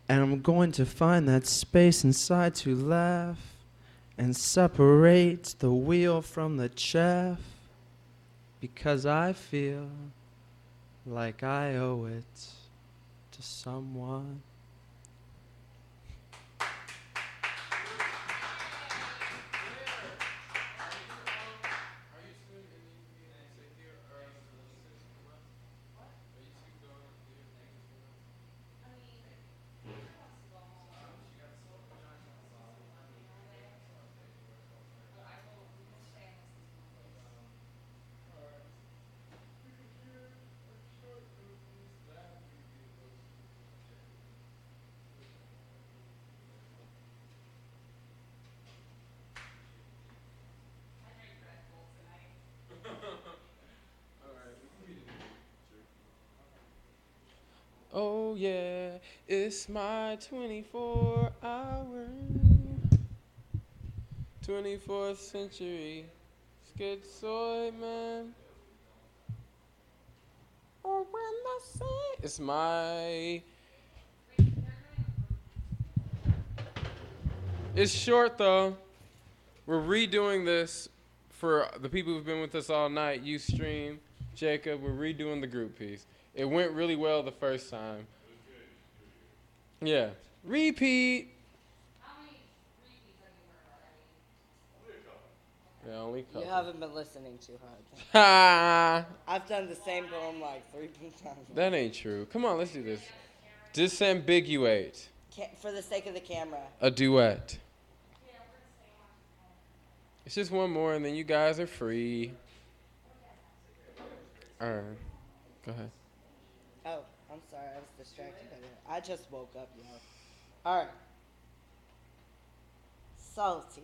And I'm going to find that space inside to laugh and separate the wheel from the chaff, because I feel like I owe it to someone. Oh yeah, it's my 24-hour, 24th century schizoid man. Or when I say it's my. It's short though. We're redoing this for the people who've been with us all night. You stream, Jacob. We're redoing the group piece. It went really well the first time. Yeah. Repeat. How many repeats have you heard already? Yeah, only a couple. You haven't been listening too hard. Ha! I've done the same poem like 3 times. That ain't true. Come on, let's do this. Disambiguate. For the sake of the camera. A duet. It's just one more and then you guys are free. Alright. Go ahead. Oh, I'm sorry. I was distracted by that. I just woke up, y'all. Alright. Salty.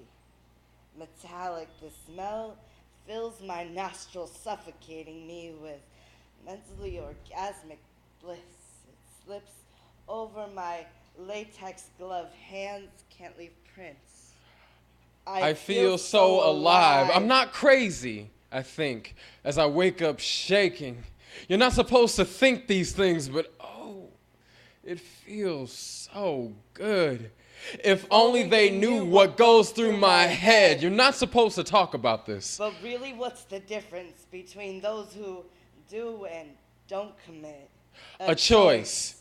Metallic. The smell fills my nostrils, suffocating me with mentally orgasmic bliss. It slips over my latex glove. Hands can't leave prints. I feel so alive. I'm not crazy, I think, as I wake up shaking. You're not supposed to think these things, but oh, it feels so good. If only they knew what goes through my head. You're not supposed to talk about this. But really, what's the difference between those who do and don't commit? A choice.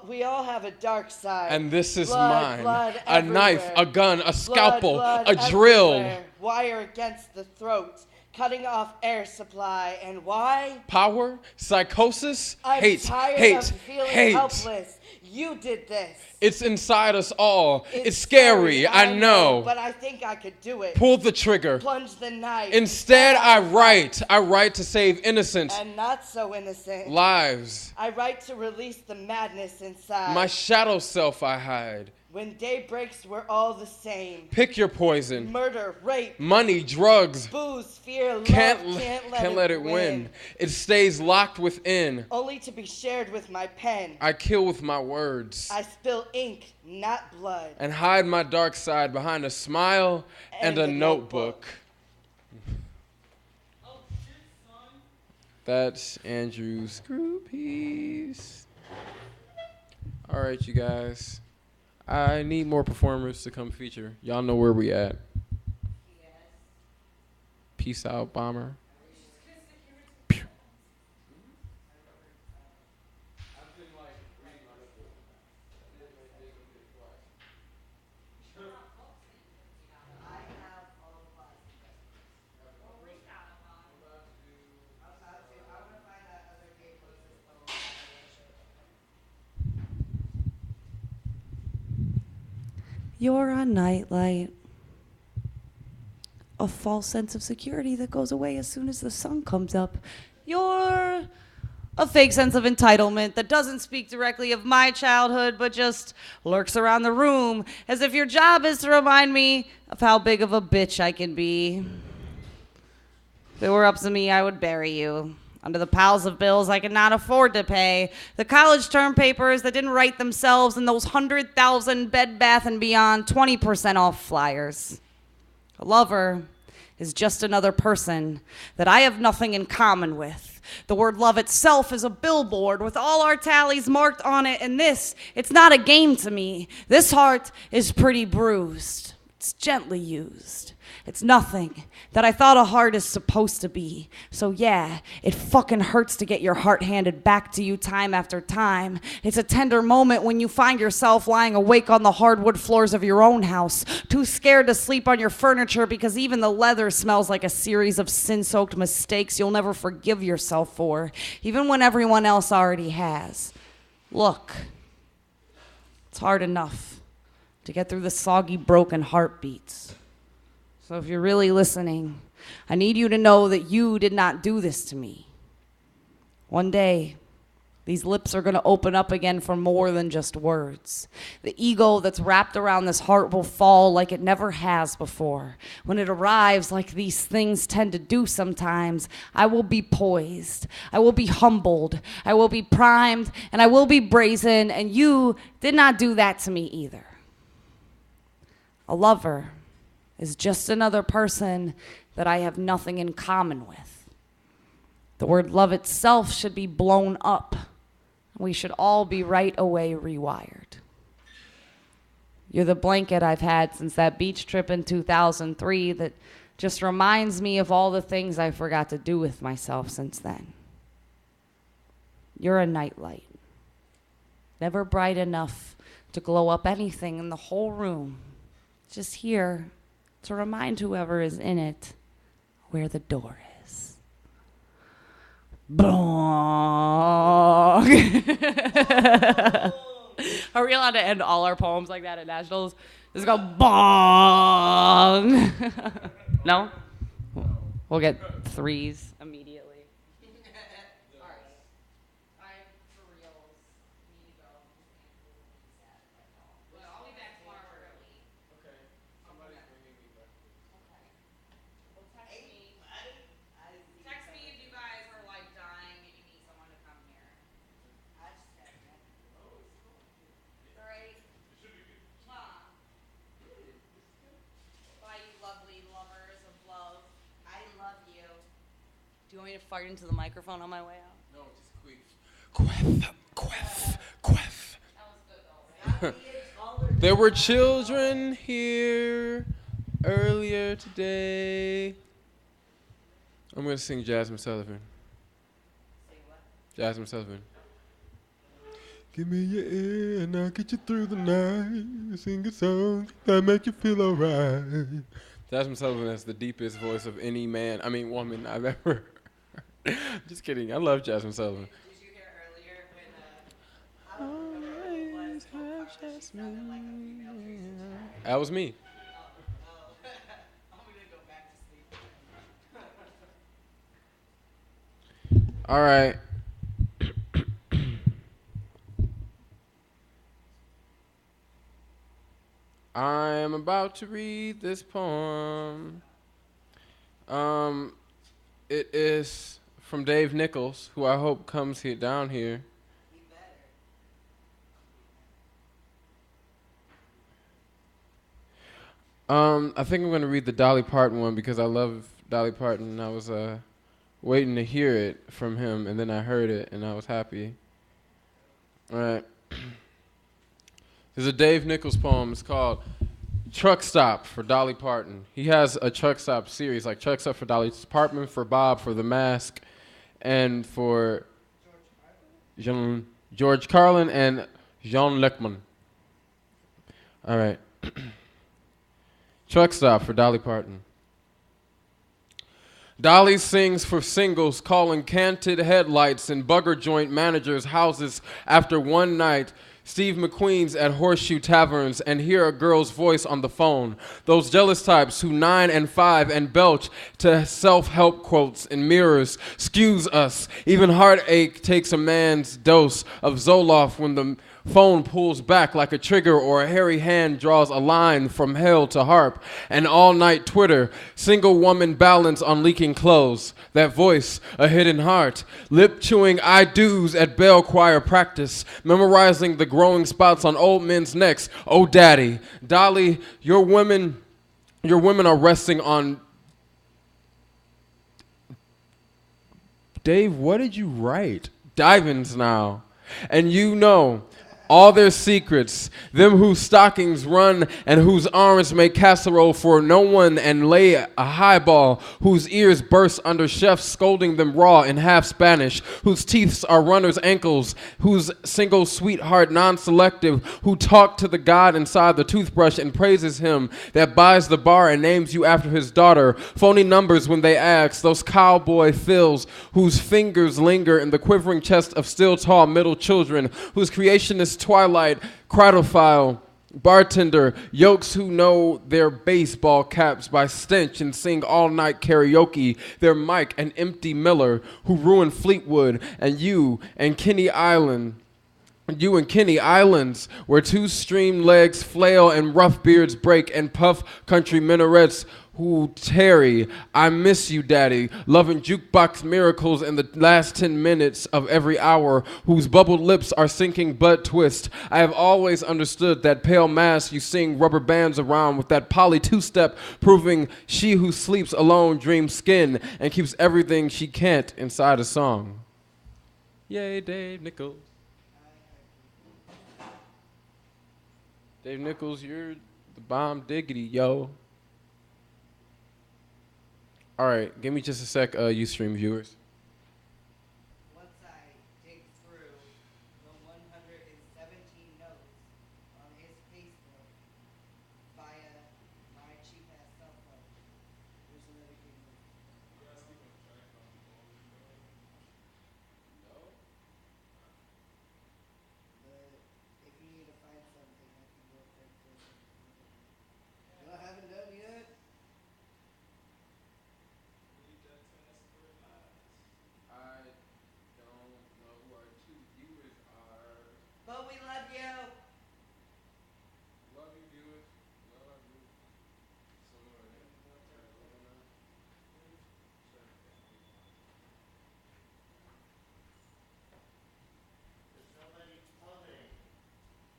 We all have a dark side. And this is Blood, mine. blood A knife, everywhere. a gun, a scalpel, Blood a drill. everywhere. Wire against the throat, cutting off air supply. And why? Power, psychosis, I'm hate, tired hate, of feeling hate. helpless. You did this. It's inside us all. It's scary, I know. But I think I could do it. Pull the trigger. Plunge the knife. Instead, I write. I write to save innocent And not so innocent. lives. I write to release the madness inside. My shadow self I hide. When day breaks, we're all the same. Pick your poison. Murder, rape, Money, drugs. booze, fear, love, Can't can't let it win. It stays locked within. Only to be shared with my pen. I kill with my words. I spill ink, not blood. And hide my dark side behind a smile and a notebook. That's Andrew's groupies. All right, you guys. I need more performers to come feature. Y'all know where we at. Peace out, bomber. You're a nightlight. A false sense of security that goes away as soon as the sun comes up. You're a fake sense of entitlement that doesn't speak directly of my childhood, but just lurks around the room as if your job is to remind me of how big of a bitch I can be. If it were up to me, I would bury you under the piles of bills I could not afford to pay, the college term papers that didn't write themselves, and those 100,000 Bed Bath & Beyond 20% off flyers. A lover is just another person that I have nothing in common with. The word love itself is a billboard with all our tallies marked on it, and it's not a game to me. This heart is pretty bruised. It's gently used. It's nothing that I thought a heart is supposed to be. So yeah, it fucking hurts to get your heart handed back to you time after time. It's a tender moment when you find yourself lying awake on the hardwood floors of your own house, too scared to sleep on your furniture because even the leather smells like a series of sin-soaked mistakes you'll never forgive yourself for, even when everyone else already has. Look, it's hard enough to get through the soggy, broken heartbeats. So if you're really listening, I need you to know that you did not do this to me. One day, these lips are going to open up again for more than just words. The ego that's wrapped around this heart will fall like it never has before. When it arrives, like these things tend to do sometimes, I will be poised. I will be humbled. I will be primed, and I will be brazen, and you did not do that to me either. A lover is just another person that I have nothing in common with. The word love itself should be blown up. We should all be right away rewired. You're the blanket I've had since that beach trip in 2003 that just reminds me of all the things I forgot to do with myself since then. You're a nightlight, never bright enough to glow up anything in the whole room, just here to remind whoever is in it where the door is. Bong. Are we allowed to end all our poems like that at nationals? Just go bong. No? We'll get threes immediately. All right. I'm for reals. Need to go. Well, I'll be back tomorrow early. Okay. Somebody's bringing me back. Okay. Well, text me if you guys are like dying and you need someone to come here. Alright. Mwah. Bye, you lovely lovers of love. I love you. Do you want me to fart into the microphone on my way out? No, just queef. Queef. That was good though, right? There were children here earlier today. I'm going to sing Jasmine Sullivan. Say what? Jasmine Sullivan. Give me your ear and I'll get you through the night. Sing a song that make you feel alright. Jasmine Sullivan has the deepest voice of any woman I've ever heard. Just kidding. I love Jasmine Sullivan. Did you hear earlier when was sounded like a female Tracy? That was me. I'm gonna go back to sleep. All right. I'm about to read this poem. It is from Dave Nichols, who I hope comes down here. You better. I think I'm going to read the Dolly Parton one because I love Dolly Parton. I was waiting to hear it from him, and then I heard it, and I was happy. All right. There's a Dave Nichols poem. It's called Truck Stop for Dolly Parton. He has a Truck Stop series, like Truck Stop for Dolly Parton, for Bob, for The Mask, and for George Carlin and Jean Leckman. All right. Truck Stop for Dolly Parton. Dolly sings for singles, calling canted headlights in bugger joint managers' houses after one night. Steve McQueen's at Horseshoe Taverns and hear a girl's voice on the phone. Those jealous types who 9 and 5 and belch to self-help quotes in mirrors. Excuse us. Even heartache takes a man's dose of Zoloft when the phone pulls back like a trigger or a hairy hand draws a line from hell to harp. And all-night Twitter, single woman balance on leaking clothes. That voice, a hidden heart. Lip-chewing I do's at bell choir practice. Memorizing the growing spots on old men's necks. Oh, daddy. Dolly, your women are resting on... Dave, what did you write? Divins now. And you know... all their secrets, them whose stockings run and whose arms make casserole for no one and lay a highball, whose ears burst under chefs scolding them raw in half Spanish, whose teeth are runners' ankles, whose single sweetheart non-selective, who talk to the god inside the toothbrush and praises him that buys the bar and names you after his daughter, phony numbers when they ask, those cowboy fills whose fingers linger in the quivering chest of still tall middle children, whose creation is twilight, cradophile, bartender, yokes who know their baseball caps by stench and sing all-night karaoke, their Mike and empty Miller, who ruin Fleetwood, and you and Kenny Islands, where two stream legs flail and rough beards break and puff country minarets who tarry. I miss you, daddy, loving jukebox miracles in the last 10 minutes of every hour, whose bubbled lips are sinking butt twist. I have always understood that pale mask you sing rubber bands around with that poly two-step, proving she who sleeps alone dreams skin and keeps everything she can't inside a song. Yay, Dave Nichols. Dave Nichols, you're the bomb diggity, yo. All right, give me just a sec, Ustream viewers. Once I dig through the 117 notes on his Facebook via my cheap-ass cell phone, there's another game. If you need to find something, I can go quick for it. No, I haven't done yet. I don't know who our two viewers are. But we love you. Love you, viewers. Love you.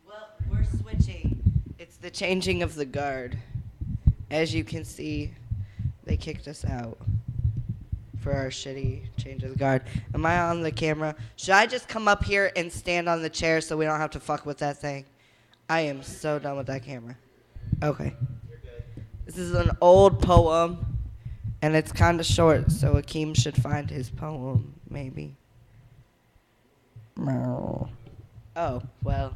Well, we're switching. It's the changing of the guard. As you can see, they kicked us out for our shitty change of the guard. Am I on the camera? Should I just come up here and stand on the chair so we don't have to fuck with that thing? I am so done with that camera. Okay. This is an old poem, and it's kind of short, so Akeem should find his poem, maybe. Oh, well,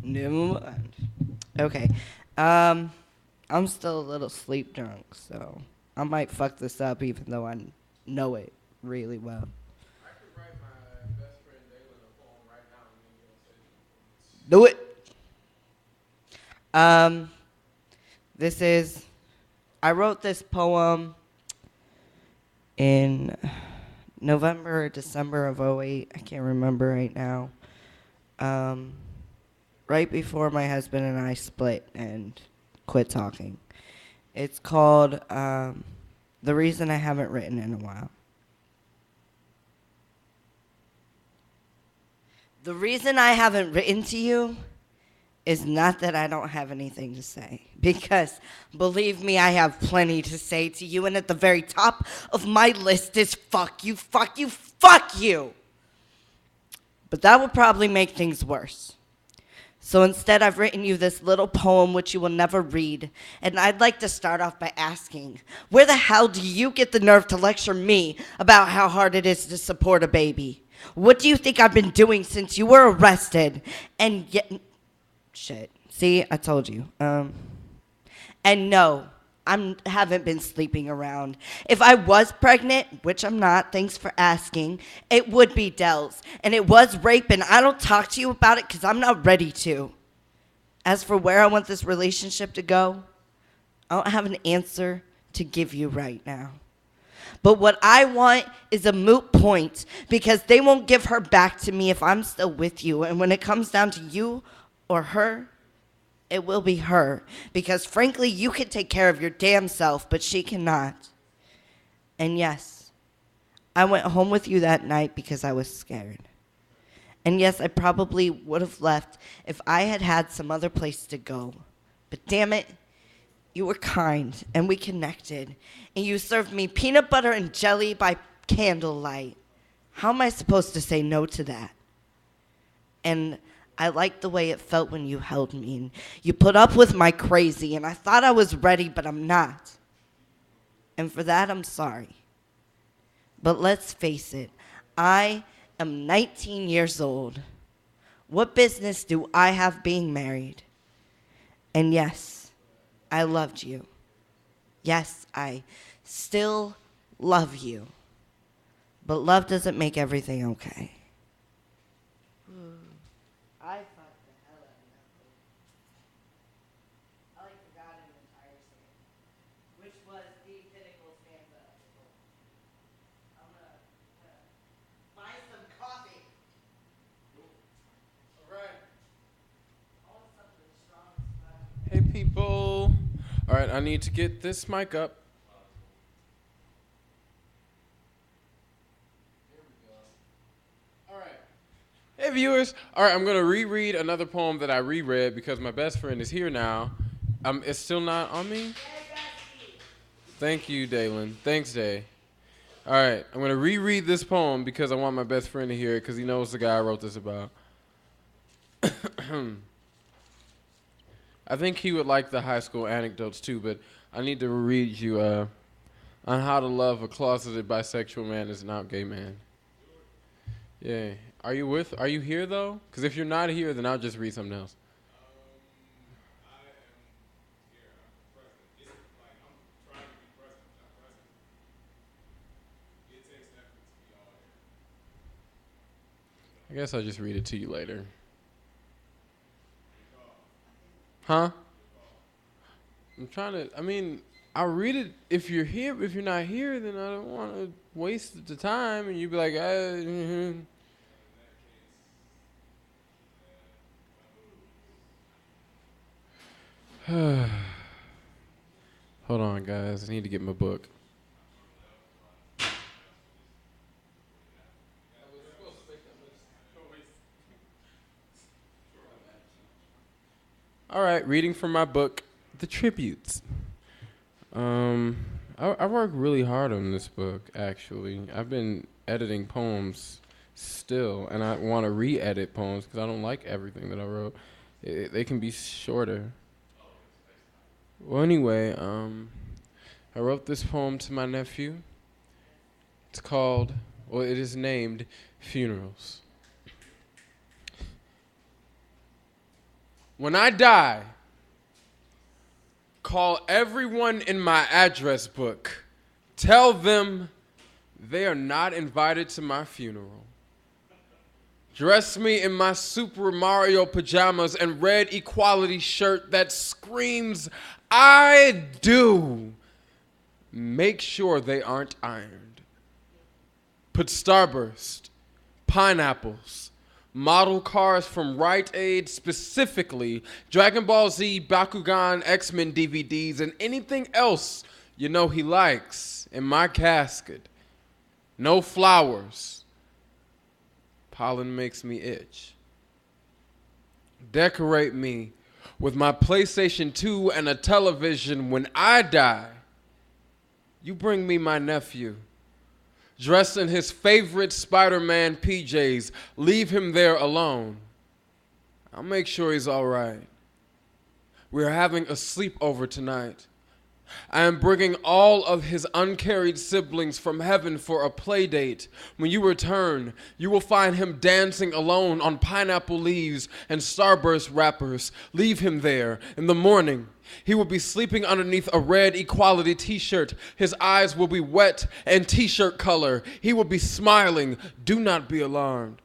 never mind. Okay. I'm still a little sleep drunk, so I might fuck this up even though I know it really well. I could write my best friend Dalen a poem right now and then you'll say Do it. I wrote this poem in November or December of '08. I can't remember right now. Right before my husband and I split and quit talking. It's called The Reason I Haven't Written in a While. The reason I haven't written to you is not that I don't have anything to say, because believe me, I have plenty to say to you, and at the very top of my list is fuck you, fuck you, fuck you. But that would probably make things worse. So instead, I've written you this little poem which you will never read, and I'd like to start off by asking, where the hell do you get the nerve to lecture me about how hard it is to support a baby? What do you think I've been doing since you were arrested? And yet... Shit. See, I told you. And no, I haven't been sleeping around. If I was pregnant, which I'm not, thanks for asking, it would be Dell's. And it was rape, and I don't talk to you about it because I'm not ready to. As for where I want this relationship to go, I don't have an answer to give you right now. But what I want is a moot point, because they won't give her back to me if I'm still with you. And when it comes down to you or her, it will be her. Because frankly, you can take care of your damn self, but she cannot. And yes, I went home with you that night because I was scared. And yes, I probably would have left if I had had some other place to go. But damn it, you were kind, and we connected. And you served me peanut butter and jelly by candlelight. How am I supposed to say no to that? And I liked the way it felt when you held me. And you put up with my crazy, and I thought I was ready, but I'm not. And for that, I'm sorry. But let's face it, I am 19 years old. What business do I have being married? And yes, I loved you. Yes, I still love you. But love doesn't make everything okay. I fucked the hell out of that book. I forgot an entire stanza, which was the pinnacle stanza of the book. I'm gonna buy some coffee. All right. I want something strong as fuck. Hey, people. All right, I need to get this mic up. All right. Hey, viewers. All right, I'm going to reread another poem that I reread because my best friend is here now. It's still not on me? Thank you, Dalen. Thanks, Day. All right, I'm going to reread this poem because I want my best friend to hear it because he knows the guy I wrote this about. I think he would like the high school anecdotes too, but I need to read you on how to love a closeted bisexual man as an out gay man. Yeah. Are you here though? Because if you're not here, then I'll just read something else. I am here. I'm present. It's like I'm trying to be present, not present. It takes effort to be all here. I guess I'll just read it to you later. Huh? I'm trying to, I'll read it if you're here, but if you're not here, then I don't want to waste the time and you'd be like, Hold on, guys. I need to get my book. All right, reading from my book, The Tributes. I work really hard on this book, actually. I've been editing poems still, and I want to re-edit poems because I don't like everything that I wrote. They can be shorter. Well, anyway, I wrote this poem to my nephew. It's called, it is named Funerals. When I die, call everyone in my address book. Tell them they are not invited to my funeral. Dress me in my Super Mario pajamas and red equality shirt that screams, I do. Make sure they aren't ironed. Put Starburst, pineapples, model cars from Rite Aid, specifically Dragon Ball Z, Bakugan, X-Men DVDs, and anything else you know he likes in my casket. No flowers. Pollen makes me itch. Decorate me with my PlayStation 2 and a television when I die. You bring me my nephew, dressed in his favorite Spider-Man PJs. Leave him there alone. I'll make sure he's all right. We're having a sleepover tonight. I am bringing all of his uncarried siblings from heaven for a play date. When you return, you will find him dancing alone on pineapple leaves and Starburst wrappers. Leave him there. In the morning, he will be sleeping underneath a red Equality t-shirt. His eyes will be wet and t-shirt color. He will be smiling. Do not be alarmed.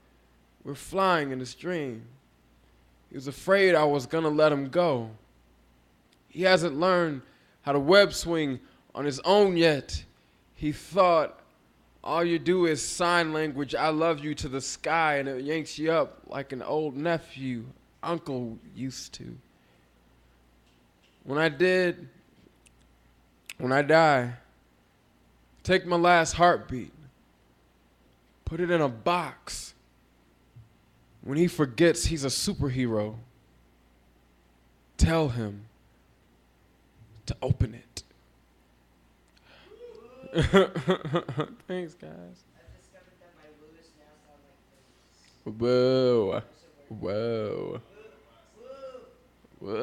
We're flying in his dream. He was afraid I was gonna let him go. He hasn't learned how to web swing on his own yet. He thought all you do is sign language, I love you to the sky, and it yanks you up like an old nephew, uncle used to. When I die, take my last heartbeat, put it in a box. When he forgets he's a superhero, tell him to open it. Thanks, guys. I've discovered that my woos now sound like this. Whoa. Whoa. Whoa.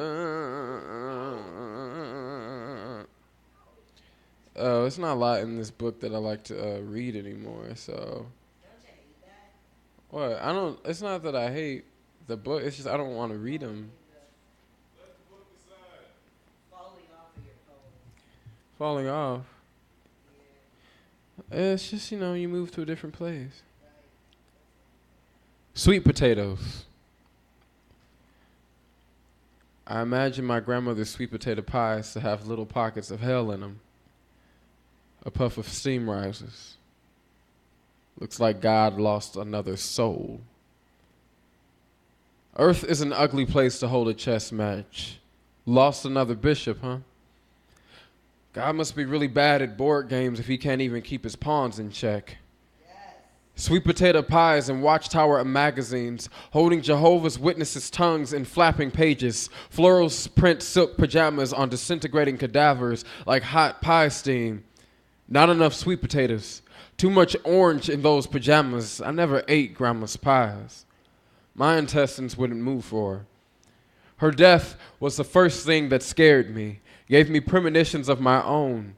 Oh, it's not a lot in this book that I like to read anymore, so. Don't you hate that? What? I don't, it's not that I hate the book, it's just I don't want to read them. Let the book decide. Falling off of your poem. Falling off. Yeah, It's just, you move to a different place. right. Sweet potatoes. I imagine my grandmother's sweet potato pies to have little pockets of hell in them. A puff of steam rises. Looks like God lost another soul. Earth is an ugly place to hold a chess match. Lost another bishop, huh? God must be really bad at board games if he can't even keep his pawns in check. Sweet potato pies and Watchtower magazines, holding Jehovah's Witnesses' tongues in flapping pages, floral print silk pajamas on disintegrating cadavers like hot pie steam. Not enough sweet potatoes. Too much orange in those pajamas. I never ate grandma's pies. My intestines wouldn't move for her. Her death was the first thing that scared me, gave me premonitions of my own.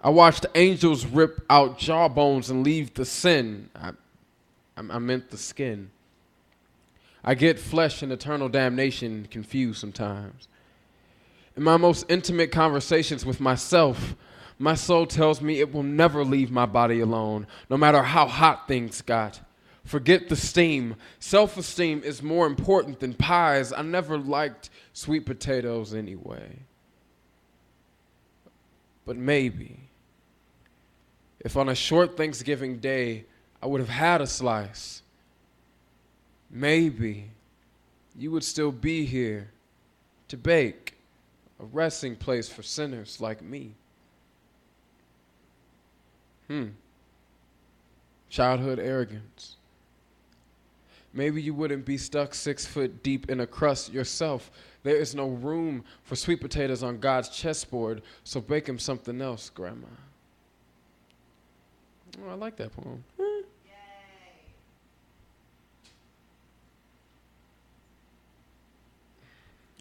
I watched angels rip out jawbones and leave the sin. I meant the skin. I get flesh and eternal damnation confused sometimes. In my most intimate conversations with myself, my soul tells me it will never leave my body alone, no matter how hot things got. Forget the steam. Self-esteem is more important than pies. I never liked sweet potatoes anyway. But maybe, if on a short Thanksgiving day I would have had a slice, maybe you would still be here to bake, a resting place for sinners like me. Childhood arrogance. Maybe you wouldn't be stuck 6 foot deep in a crust yourself. There is no room for sweet potatoes on God's chessboard, so bake him something else, Grandma. Oh, I like that poem. Yay.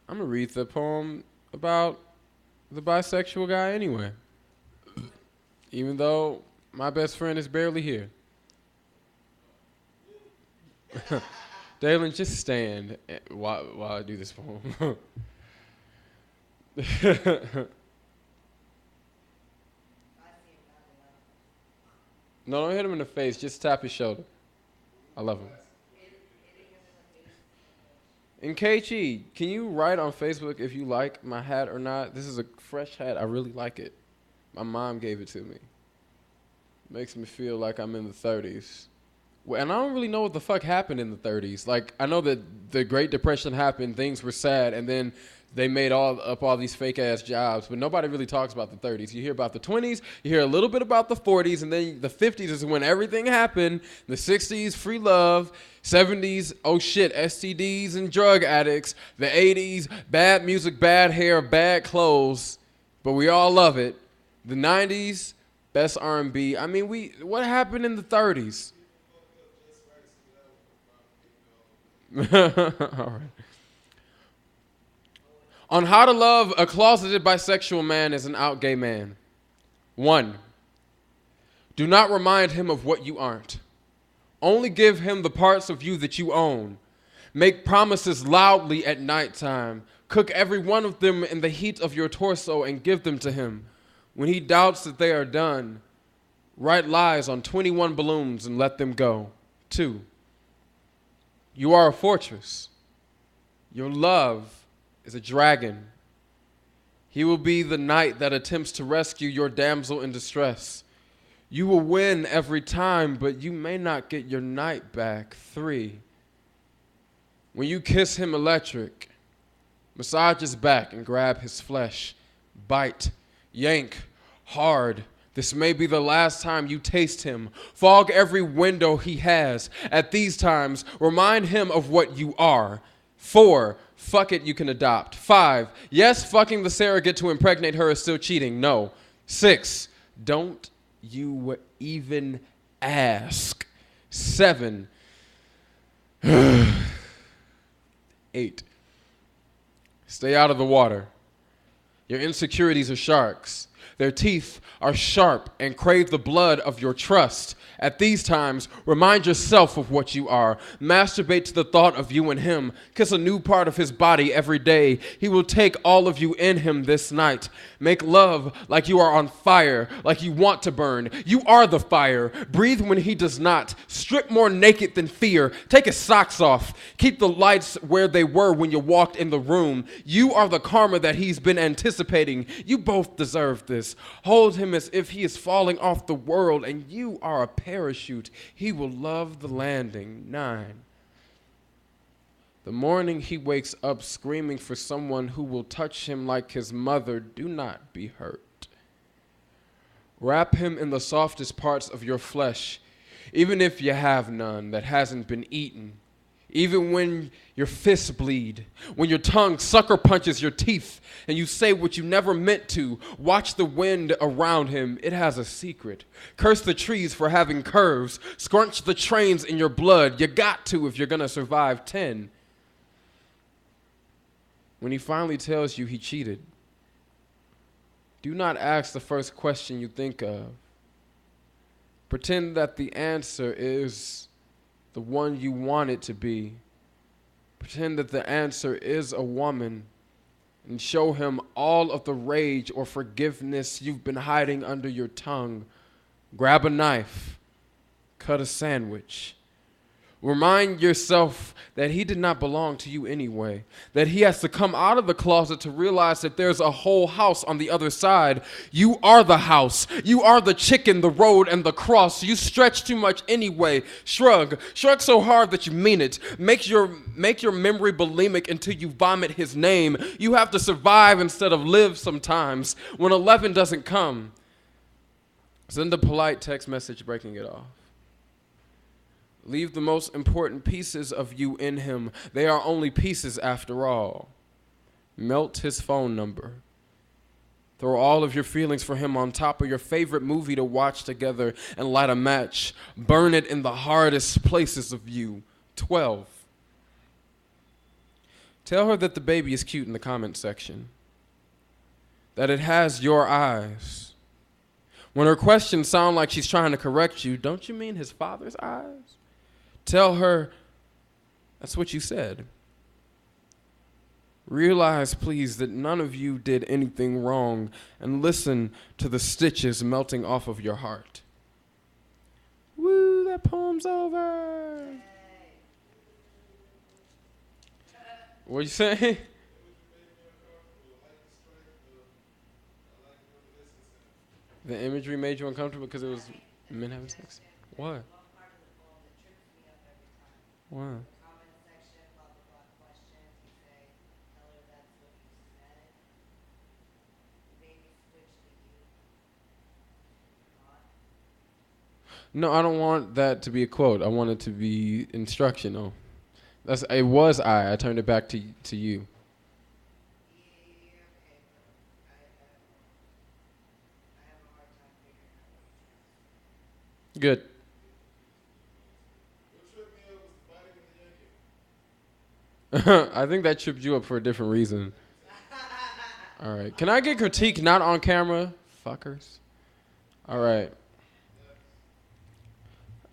I'm going to read the poem about the bisexual guy anyway. Even though my best friend is barely here. Dalen, just stand while I do this poem. I see it not enough. No, don't hit him in the face. Just tap his shoulder. I love him. Hitting him in the face. And KG, can you write on Facebook if you like my hat or not? This is a fresh hat. I really like it. My mom gave it to me. Makes me feel like I'm in the 30s. And I don't really know what the fuck happened in the 30s. Like, I know that the Great Depression happened, things were sad, and then they made all these fake ass jobs, but nobody really talks about the 30s. You hear about the 20s, you hear a little bit about the 40s, and then the 50s is when everything happened. The 60s, free love. 70s, oh shit, STDs and drug addicts. The 80s, bad music, bad hair, bad clothes, but we all love it. The 90s, best R&B. I mean, what happened in the 30s? All right. On how to love a closeted bisexual man as an out gay man. 1. Do not remind him of what you aren't. Only give him the parts of you that you own. Make promises loudly at nighttime. Cook every one of them in the heat of your torso and give them to him. When he doubts that they are done, write lies on 21 balloons and let them go. 2. You are a fortress. Your love is a dragon. He will be the knight that attempts to rescue your damsel in distress. You will win every time, but you may not get your knight back. 3. When you kiss him electric, massage his back and grab his flesh. Bite, yank, hard. This may be the last time you taste him. Fog every window he has. At these times, remind him of what you are. 4. Fuck it, you can adopt. 5. Yes, fucking the surrogate to impregnate her is still cheating. No. 6. Don't you even ask. 7. 8. Stay out of the water. Your insecurities are sharks. Their teeth are sharp and crave the blood of your trust. At these times, remind yourself of what you are. Masturbate to the thought of you and him. Kiss a new part of his body every day. He will take all of you in him this night. Make love like you are on fire, like you want to burn. You are the fire. Breathe when he does not. Strip more naked than fear. Take his socks off. Keep the lights where they were when you walked in the room. You are the karma that he's been anticipating. You both deserve this. Hold him as if he is falling off the world and you are a parachute. He will love the landing. 9. The morning he wakes up screaming for someone who will touch him like his mother, do not be hurt. Wrap him in the softest parts of your flesh, even if you have none that hasn't been eaten. Even when your fists bleed, when your tongue sucker punches your teeth and you say what you never meant to, watch the wind around him. It has a secret. Curse the trees for having curves. Scrunch the trains in your blood. You got to if you're going to survive. 10. When he finally tells you he cheated, do not ask the first question you think of. Pretend that the answer is the one you want it to be. Pretend that the answer is a woman and show him all of the rage or forgiveness you've been hiding under your tongue. Grab a knife, cut a sandwich. Remind yourself that he did not belong to you anyway, that he has to come out of the closet to realize that there's a whole house on the other side. You are the house. You are the chicken, the road, and the cross. You stretch too much anyway. Shrug so hard that you mean it. Make your memory bulimic until you vomit his name. You have to survive instead of live sometimes. When 11 doesn't come, send a polite text message breaking it off. Leave the most important pieces of you in him. They are only pieces after all. Melt his phone number. Throw all of your feelings for him on top of your favorite movie to watch together and light a match. Burn it in the hardest places of you. 12. Tell her that the baby is cute in the comment section. That it has your eyes. When her questions sound like she's trying to correct you, don't you mean his father's eyes? Tell her that's what you said. Realize, please, that none of you did anything wrong, and listen to the stitches melting off of your heart. Woo, that poem's over. What you saying? The imagery made you uncomfortable because it was men having sex? What? Wow. Comment section, blah blah blah questions. You say, tell her that's what you said. Maybe switch to you. Not. No, I don't want that to be a quote. I want it to be instructional. It was I. I turned it back to you. Yeah, okay, but I have a hard time figuring out what you're trying to say. Good. What tripped me up was the biting of the Yankee. I think that tripped you up for a different reason. All right. Can I get critique not on camera? Fuckers. All right.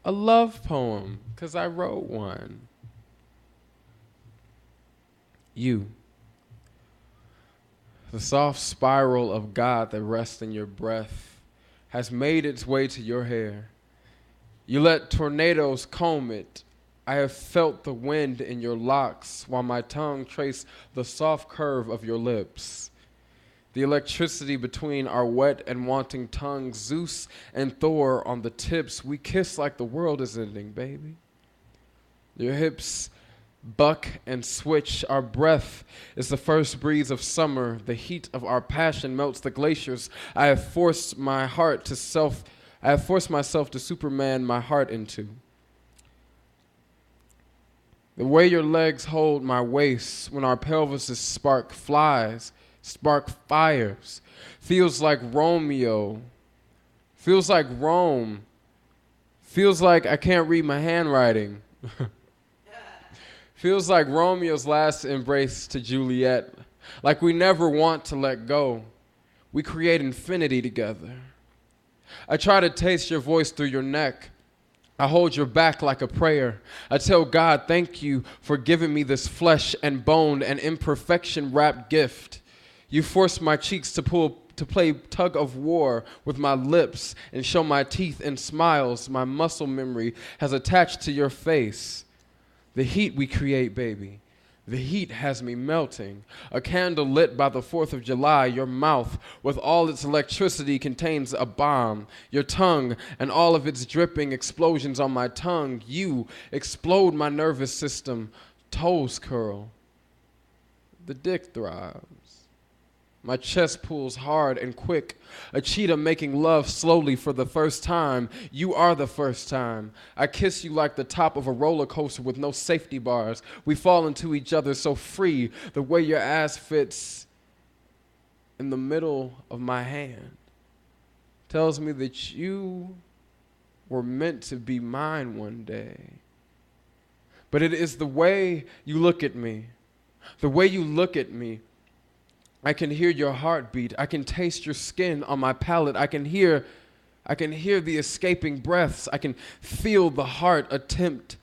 A love poem, because I wrote one. You. The soft spiral of God that rests in your breath has made its way to your hair. You let tornadoes comb it. I have felt the wind in your locks while my tongue traced the soft curve of your lips. The electricity between our wet and wanting tongues, Zeus and Thor on the tips. We kiss like the world is ending, baby. Your hips buck and switch. Our breath is the first breeze of summer. The heat of our passion melts the glaciers. I have forced myself to Superman my heart into. The way your legs hold my waist when our pelvises spark flies, spark fires, feels like Romeo, feels like Rome, feels like I can't read my handwriting. Feels like Romeo's last embrace to Juliet, like we never want to let go. We create infinity together. I try to taste your voice through your neck. I hold your back like a prayer. I tell God, thank you for giving me this flesh and bone and imperfection wrapped gift. You force my cheeks to play tug of war with my lips and show my teeth in smiles. My muscle memory has attached to your face. The heat we create, baby. The heat has me melting. A candle lit by the 4th of July. Your mouth, with all its electricity, contains a bomb. Your tongue and all of its dripping explosions on my tongue. You explode my nervous system. Toes curl. The dick throbs. My chest pulls hard and quick. A cheetah making love slowly for the first time. You are the first time. I kiss you like the top of a roller coaster with no safety bars. We fall into each other so free. The way your ass fits in the middle of my hand tells me that you were meant to be mine one day. But it is the way you look at me. The way you look at me. I can hear your heartbeat. I can taste your skin on my palate. I can hear the escaping breaths. I can feel the heart attempt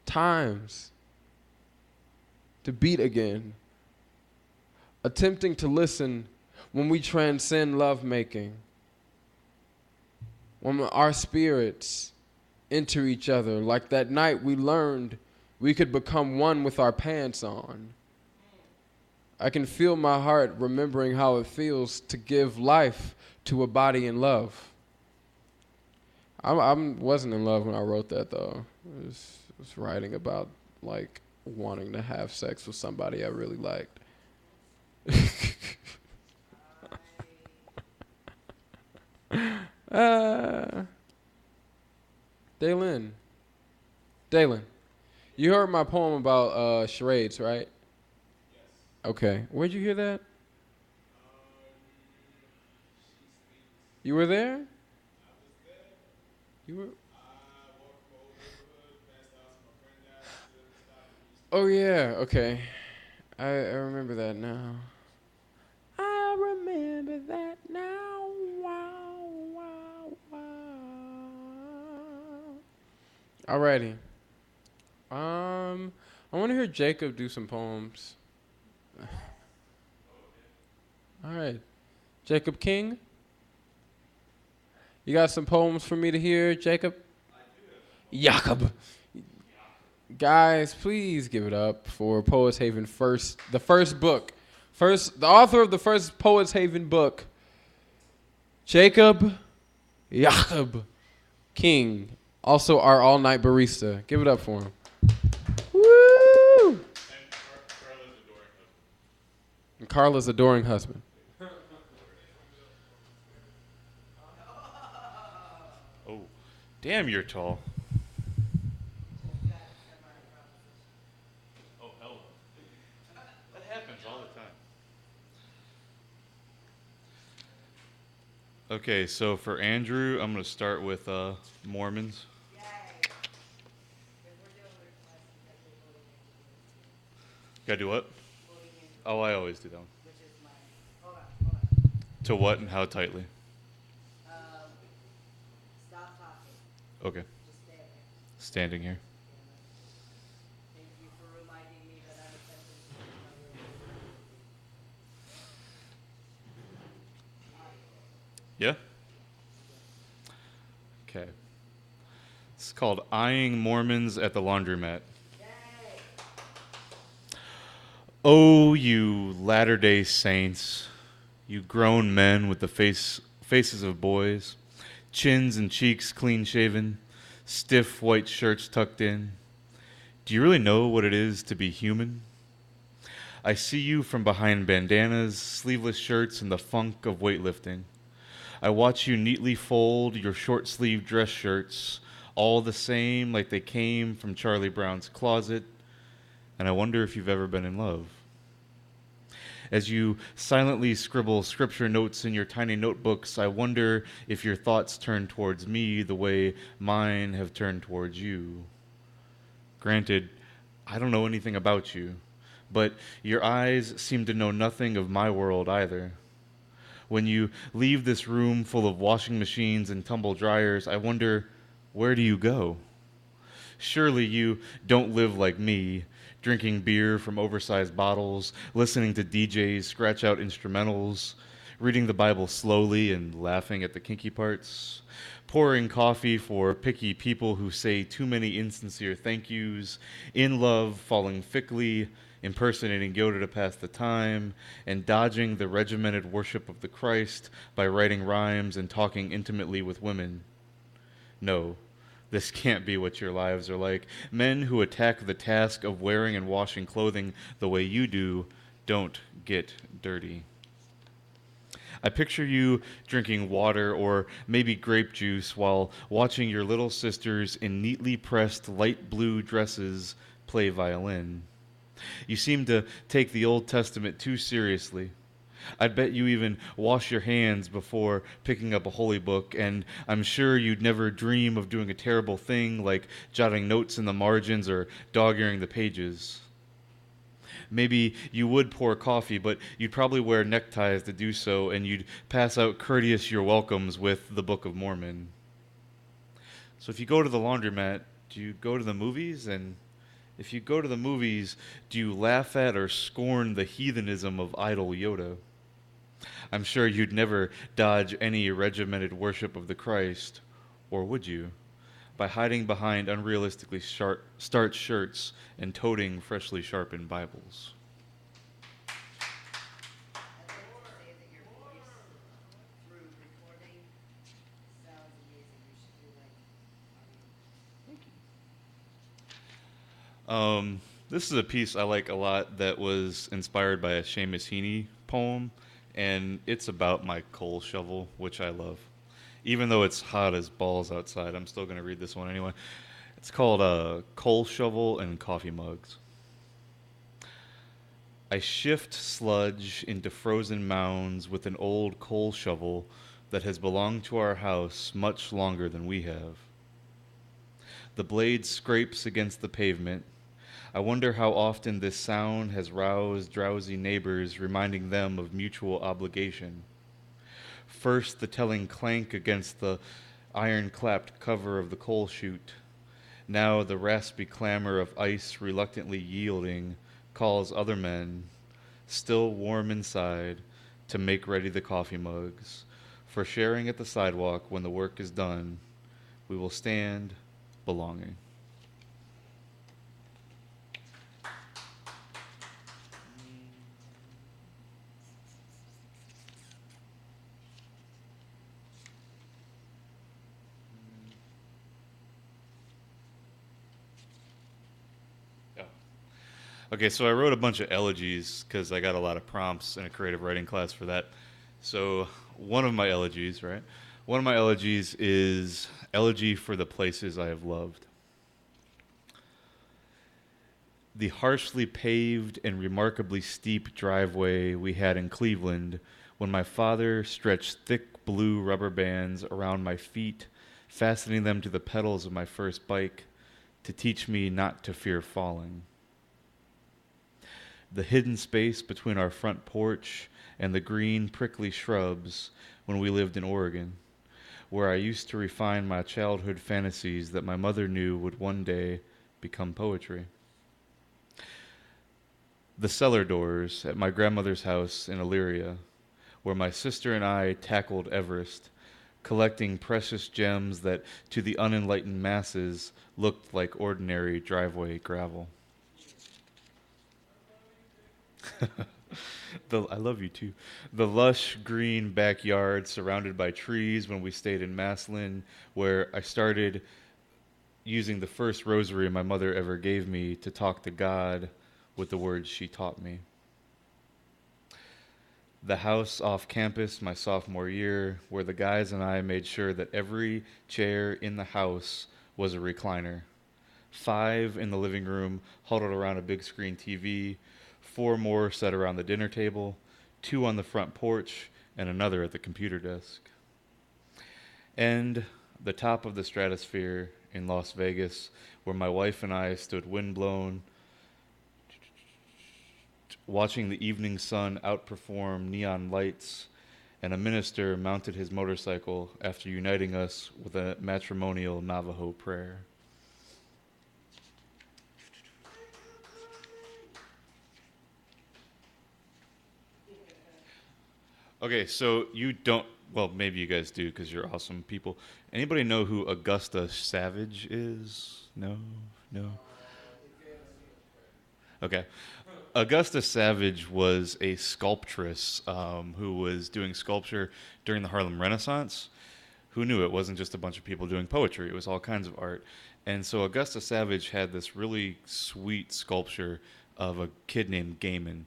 times to beat again. Attempting to listen when we transcend lovemaking. When our spirits enter each other, like that night we learned we could become one with our pants on. I can feel my heart remembering how it feels to give life to a body in love. I wasn't in love when I wrote that, though. I was writing about, like, wanting to have sex with somebody I really liked. Daylin, you heard my poem about charades, right? Okay. Where'd you hear that? You were there? You were? Oh, yeah. Okay. I remember that now. I remember that now. Wow, wow, wow. Alrighty. I want to hear Jacob do some poems. All right. Jacob King? You got some poems for me to hear, Jacob? Jacob. Guys, please give it up for Poets Haven the first book. The author of the first Poets Haven book, Jacob King, Also, our all-night barista. Give it up for him. Woo! And Carla's adoring husband. And Carla's adoring husband. Oh, damn, you're tall. Oh, hell. That happens all the time. Okay, so for Andrew, I'm going to start with Mormons. Gotta do what? Oh, I always do that one. To what and how tightly? Stop talking. Okay. Just stay there. Standing here. Thank you for reminding me that I'm attentive to Yeah? Okay. It's called Eyeing Mormons at the Laundromat. Oh, you Latter-day Saints, you grown men with the faces of boys, chins and cheeks clean-shaven, stiff white shirts tucked in. Do you really know what it is to be human? I see you from behind bandanas, sleeveless shirts, and the funk of weightlifting. I watch you neatly fold your short-sleeved dress shirts, all the same like they came from Charlie Brown's closet, and I wonder if you've ever been in love. As you silently scribble scripture notes in your tiny notebooks, I wonder if your thoughts turn towards me the way mine have turned towards you. Granted, I don't know anything about you, but your eyes seem to know nothing of my world either. When you leave this room full of washing machines and tumble dryers, I wonder, where do you go? Surely you don't live like me, drinking beer from oversized bottles, listening to DJs scratch out instrumentals, reading the Bible slowly and laughing at the kinky parts, pouring coffee for picky people who say too many insincere thank yous, in love, falling thickly, impersonating Yoda to pass the time, and dodging the regimented worship of the Christ by writing rhymes and talking intimately with women. No. This can't be what your lives are like. Men who attack the task of wearing and washing clothing the way you do don't get dirty. I picture you drinking water or maybe grape juice while watching your little sisters in neatly pressed light blue dresses play violin. You seem to take the Old Testament too seriously. I'd bet you even wash your hands before picking up a holy book, and I'm sure you'd never dream of doing a terrible thing like jotting notes in the margins or dog-earing the pages. Maybe you would pour coffee, but you'd probably wear neckties to do so, and you'd pass out courteous you're welcomes with the Book of Mormon. So if you go to the laundromat, do you go to the movies? And if you go to the movies, do you laugh at or scorn the heathenism of idol Yoda? I'm sure you'd never dodge any regimented worship of the Christ, or would you? By hiding behind unrealistically starched shirts and toting freshly sharpened Bibles. I'd like to say that your voice through recording sounds amazing. You should do like This is a piece I like a lot that was inspired by a Seamus Heaney poem, and it's about my coal shovel, which I love. Even though it's hot as balls outside, I'm still going to read this one anyway. It's called Coal Shovel and Coffee Mugs. I shift sludge into frozen mounds with an old coal shovel that has belonged to our house much longer than we have. The blade scrapes against the pavement. I wonder how often this sound has roused drowsy neighbors, reminding them of mutual obligation. First, the telling clank against the iron-clapped cover of the coal chute. Now the raspy clamor of ice reluctantly yielding calls other men, still warm inside, to make ready the coffee mugs. For sharing at the sidewalk when the work is done, we will stand belonging. Yeah. Okay, so I wrote a bunch of elegies because I got a lot of prompts in a creative writing class for that. So one of my elegies, right? One of my elegies is elegy for the places I have loved. The harshly paved and remarkably steep driveway we had in Cleveland when my father stretched thick blue rubber bands around my feet, fastening them to the pedals of my first bike to teach me not to fear falling. The hidden space between our front porch and the green, prickly shrubs when we lived in Oregon, where I used to refine my childhood fantasies that my mother knew would one day become poetry. The cellar doors at my grandmother's house in Elyria, where my sister and I tackled Everest, collecting precious gems that to the unenlightened masses looked like ordinary driveway gravel. I love you too. The lush green backyard surrounded by trees when we stayed in Maslin, where I started using the first rosary my mother ever gave me to talk to God with the words she taught me. The house off campus my sophomore year, where the guys and I made sure that every chair in the house was a recliner. 5 in the living room, huddled around a big screen TV, 4 more set around the dinner table, 2 on the front porch, and another at the computer desk. And the top of the stratosphere in Las Vegas, where my wife and I stood windblown, watching the evening sun outperform neon lights, and a minister mounted his motorcycle after uniting us with a matrimonial Navajo prayer. Okay, so you don't, well, maybe you guys do because you're awesome people. Anybody know who Augusta Savage is? No? No? Okay. Augusta Savage was a sculptress who was doing sculpture during the Harlem Renaissance. Who knew it wasn't just a bunch of people doing poetry? It was all kinds of art. And so Augusta Savage had this really sweet sculpture of a kid named Gaiman.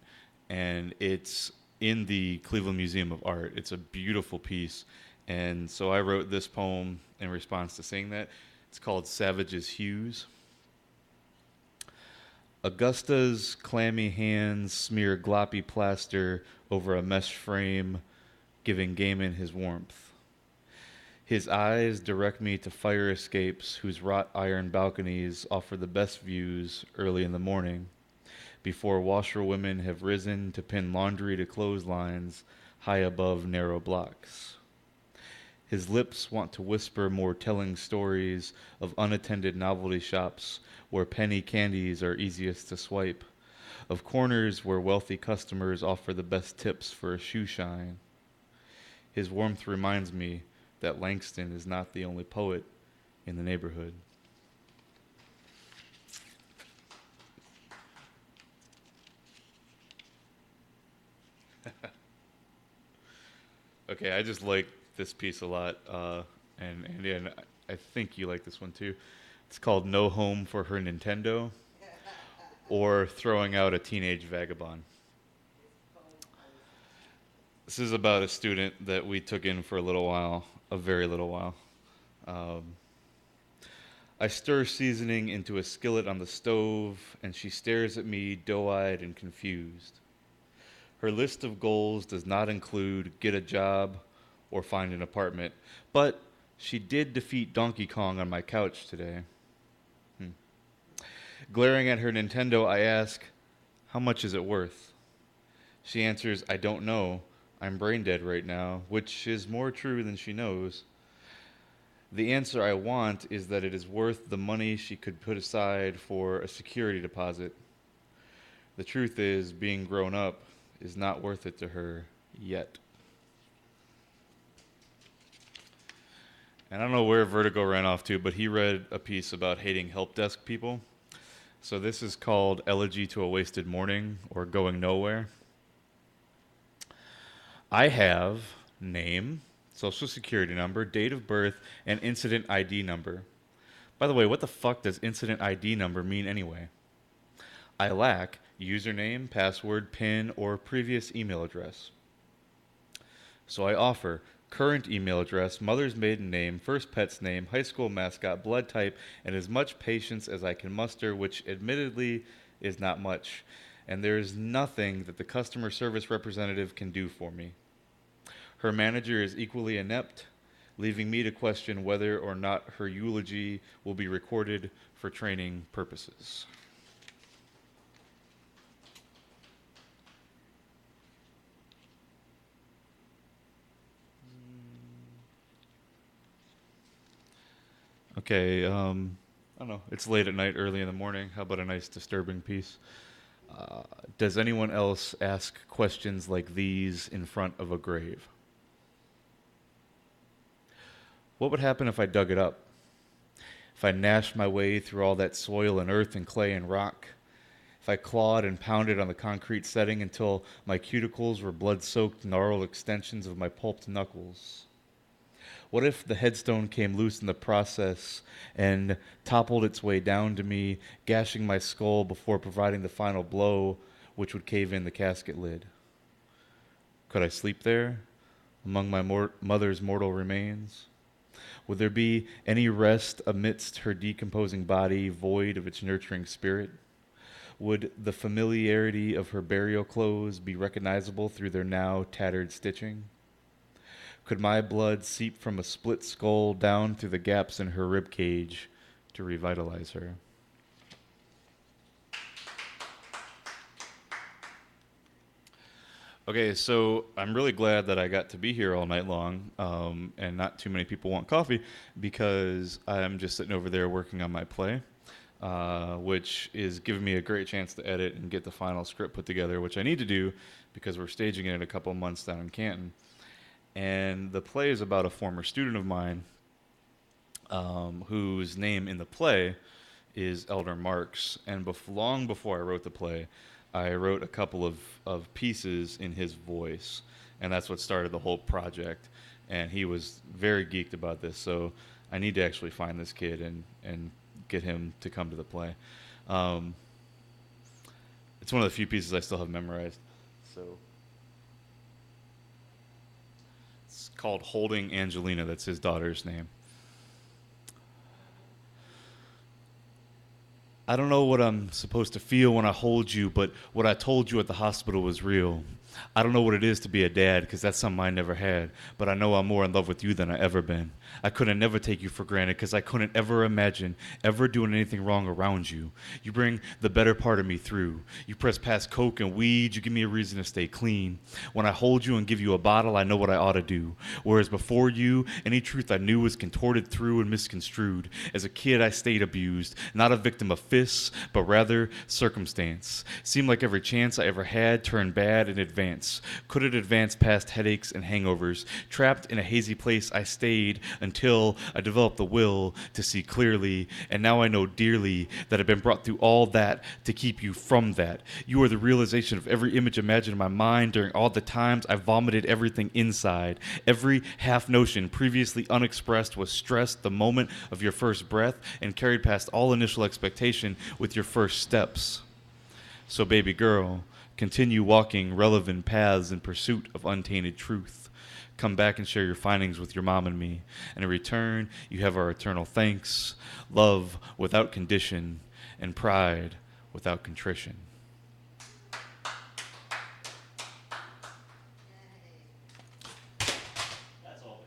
And it's in the Cleveland Museum of Art. It's a beautiful piece. And so I wrote this poem in response to seeing that. It's called Savage's Hues. Augusta's clammy hands smear gloppy plaster over a mesh frame, giving Gaiman his warmth. His eyes direct me to fire escapes whose wrought iron balconies offer the best views early in the morning, before washerwomen have risen to pin laundry to clotheslines high above narrow blocks. His lips want to whisper more telling stories of unattended novelty shops where penny candies are easiest to swipe, of corners where wealthy customers offer the best tips for a shoe shine. His warmth reminds me that Langston is not the only poet in the neighborhood. Okay, I just like this piece a lot, and I think you like this one too. It's called No Home for Her Nintendo, or Throwing Out a Teenage Vagabond. This is about a student that we took in for a little while, a very little while. I stir seasoning into a skillet on the stove, and she stares at me doe-eyed and confused. Her list of goals does not include get a job or find an apartment, but she did defeat Donkey Kong on my couch today. Glaring at her Nintendo, I ask, how much is it worth? She answers, I don't know. I'm brain dead right now, which is more true than she knows. The answer I want is that it is worth the money she could put aside for a security deposit. The truth is, being grown up is not worth it to her yet. And I don't know where Vertigo ran off to, but he read a piece about hating help desk people. So this is called Elegy to a Wasted Morning, or Going Nowhere. I have name, social security number, date of birth, and incident ID number. By the way, what the fuck does incident ID number mean anyway? I lack username, password, PIN, or previous email address. So I offer current email address, mother's maiden name, first pet's name, high school mascot, blood type, and as much patience as I can muster, which admittedly is not much. And there is nothing that the customer service representative can do for me. Her manager is equally inept, leaving me to question whether or not her eulogy will be recorded for training purposes. Okay, I don't know. It's late at night, early in the morning. How about a nice disturbing piece? Does anyone else ask questions like these in front of a grave? What would happen if I dug it up? If I gnashed my way through all that soil and earth and clay and rock? If I clawed and pounded on the concrete setting until my cuticles were blood-soaked, gnarled extensions of my pulped knuckles? What if the headstone came loose in the process and toppled its way down to me, gashing my skull before providing the final blow, which would cave in the casket lid? Could I sleep there, among my mother's mortal remains? Would there be any rest amidst her decomposing body, void of its nurturing spirit? Would the familiarity of her burial clothes be recognizable through their now tattered stitching? Could my blood seep from a split skull down through the gaps in her rib cage to revitalize her? Okay, so I'm really glad that I got to be here all night long, and not too many people want coffee, because I'm just sitting over there working on my play, which is giving me a great chance to edit and get the final script put together, which I need to do because we're staging it in a couple months down in Canton. And the play is about a former student of mine, whose name in the play is Elder Marks. And long before I wrote the play, I wrote a couple of pieces in his voice. And that's what started the whole project. And he was very geeked about this. So I need to actually find this kid and get him to come to the play. It's one of the few pieces I still have memorized. So it's called Holding Angelina. That's his daughter's name. I don't know what I'm supposed to feel when I hold you, but what I told you at the hospital was real. I don't know what it is to be a dad, because that's something I never had, but I know I'm more in love with you than I ever been. I couldn't never take you for granted, because I couldn't ever imagine ever doing anything wrong around you. You bring the better part of me through. You press past coke and weed, you give me a reason to stay clean. When I hold you and give you a bottle, I know what I ought to do. Whereas before you, any truth I knew was contorted through and misconstrued. As a kid, I stayed abused, not a victim of fists, but rather circumstance. Seemed like every chance I ever had turned bad in advance. Could it advance past headaches and hangovers? Trapped in a hazy place, I stayed until I developed the will to see clearly. And now I know dearly that I've been brought through all that to keep you from that. You are the realization of every image imagined in my mind during all the times I vomited everything inside. Every half notion previously unexpressed was stressed the moment of your first breath and carried past all initial expectation with your first steps. So baby girl, continue walking relevant paths in pursuit of untainted truth. Come back and share your findings with your mom and me. And in return, you have our eternal thanks, love without condition, and pride without contrition. That's all.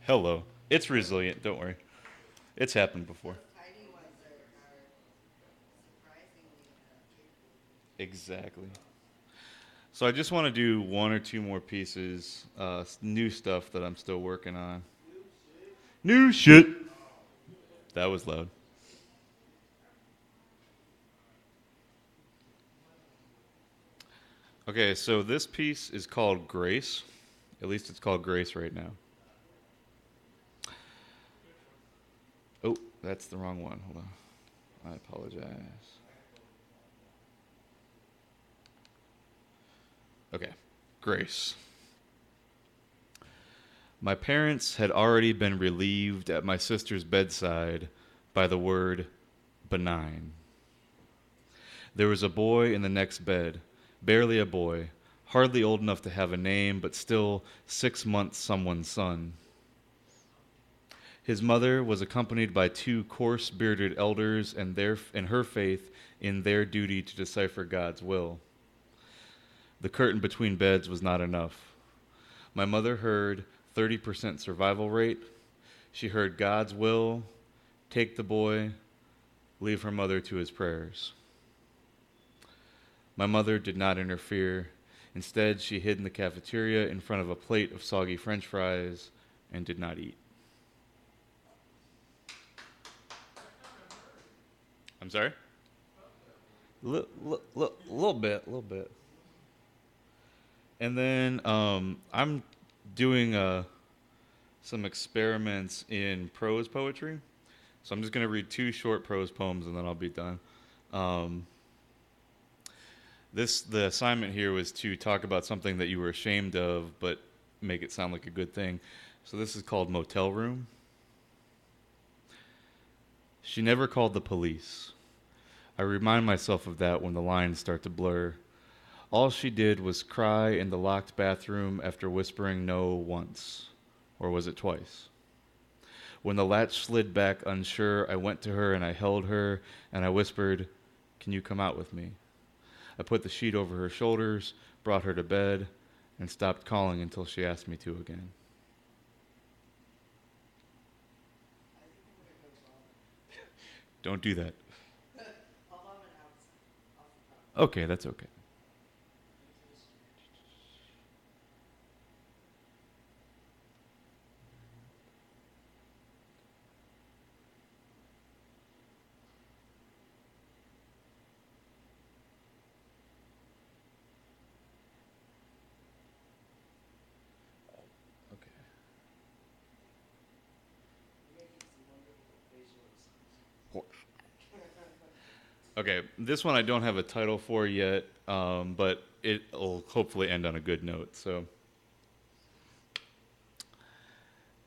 Hello. It's resilient, don't worry. It's happened before. Tiny ones are surprisingly capable. Exactly. So I just want to do one or two more pieces, new stuff that I'm still working on. New shit. That was loud. Okay, so this piece is called Grace. At least it's called Grace right now. Oh, that's the wrong one. Hold on. I apologize. Okay, Grace. My parents had already been relieved at my sister's bedside by the word benign. There was a boy in the next bed, barely a boy, hardly old enough to have a name, but still 6 months someone's son. His mother was accompanied by 2 coarse-bearded elders and her faith in their duty to decipher God's will. The curtain between beds was not enough. My mother heard 30% survival rate. She heard God's will, take the boy, leave her mother to his prayers. My mother did not interfere. Instead, she hid in the cafeteria in front of a plate of soggy French fries and did not eat. I'm sorry? Little bit. And then I'm doing some experiments in prose poetry. So I'm just going to read 2 short prose poems and then I'll be done. The assignment here was to talk about something that you were ashamed of, but make it sound like a good thing. So this is called Motel Room. She never called the police. I remind myself of that when the lines start to blur. All she did was cry in the locked bathroom after whispering no once. Or was it twice? When the latch slid back unsure, I went to her and I held her and I whispered, "Can you come out with me?" I put the sheet over her shoulders, brought her to bed, and stopped calling until she asked me to again. Don't do that. Okay, that's okay. Okay, this one I don't have a title for yet, but it'll hopefully end on a good note. So,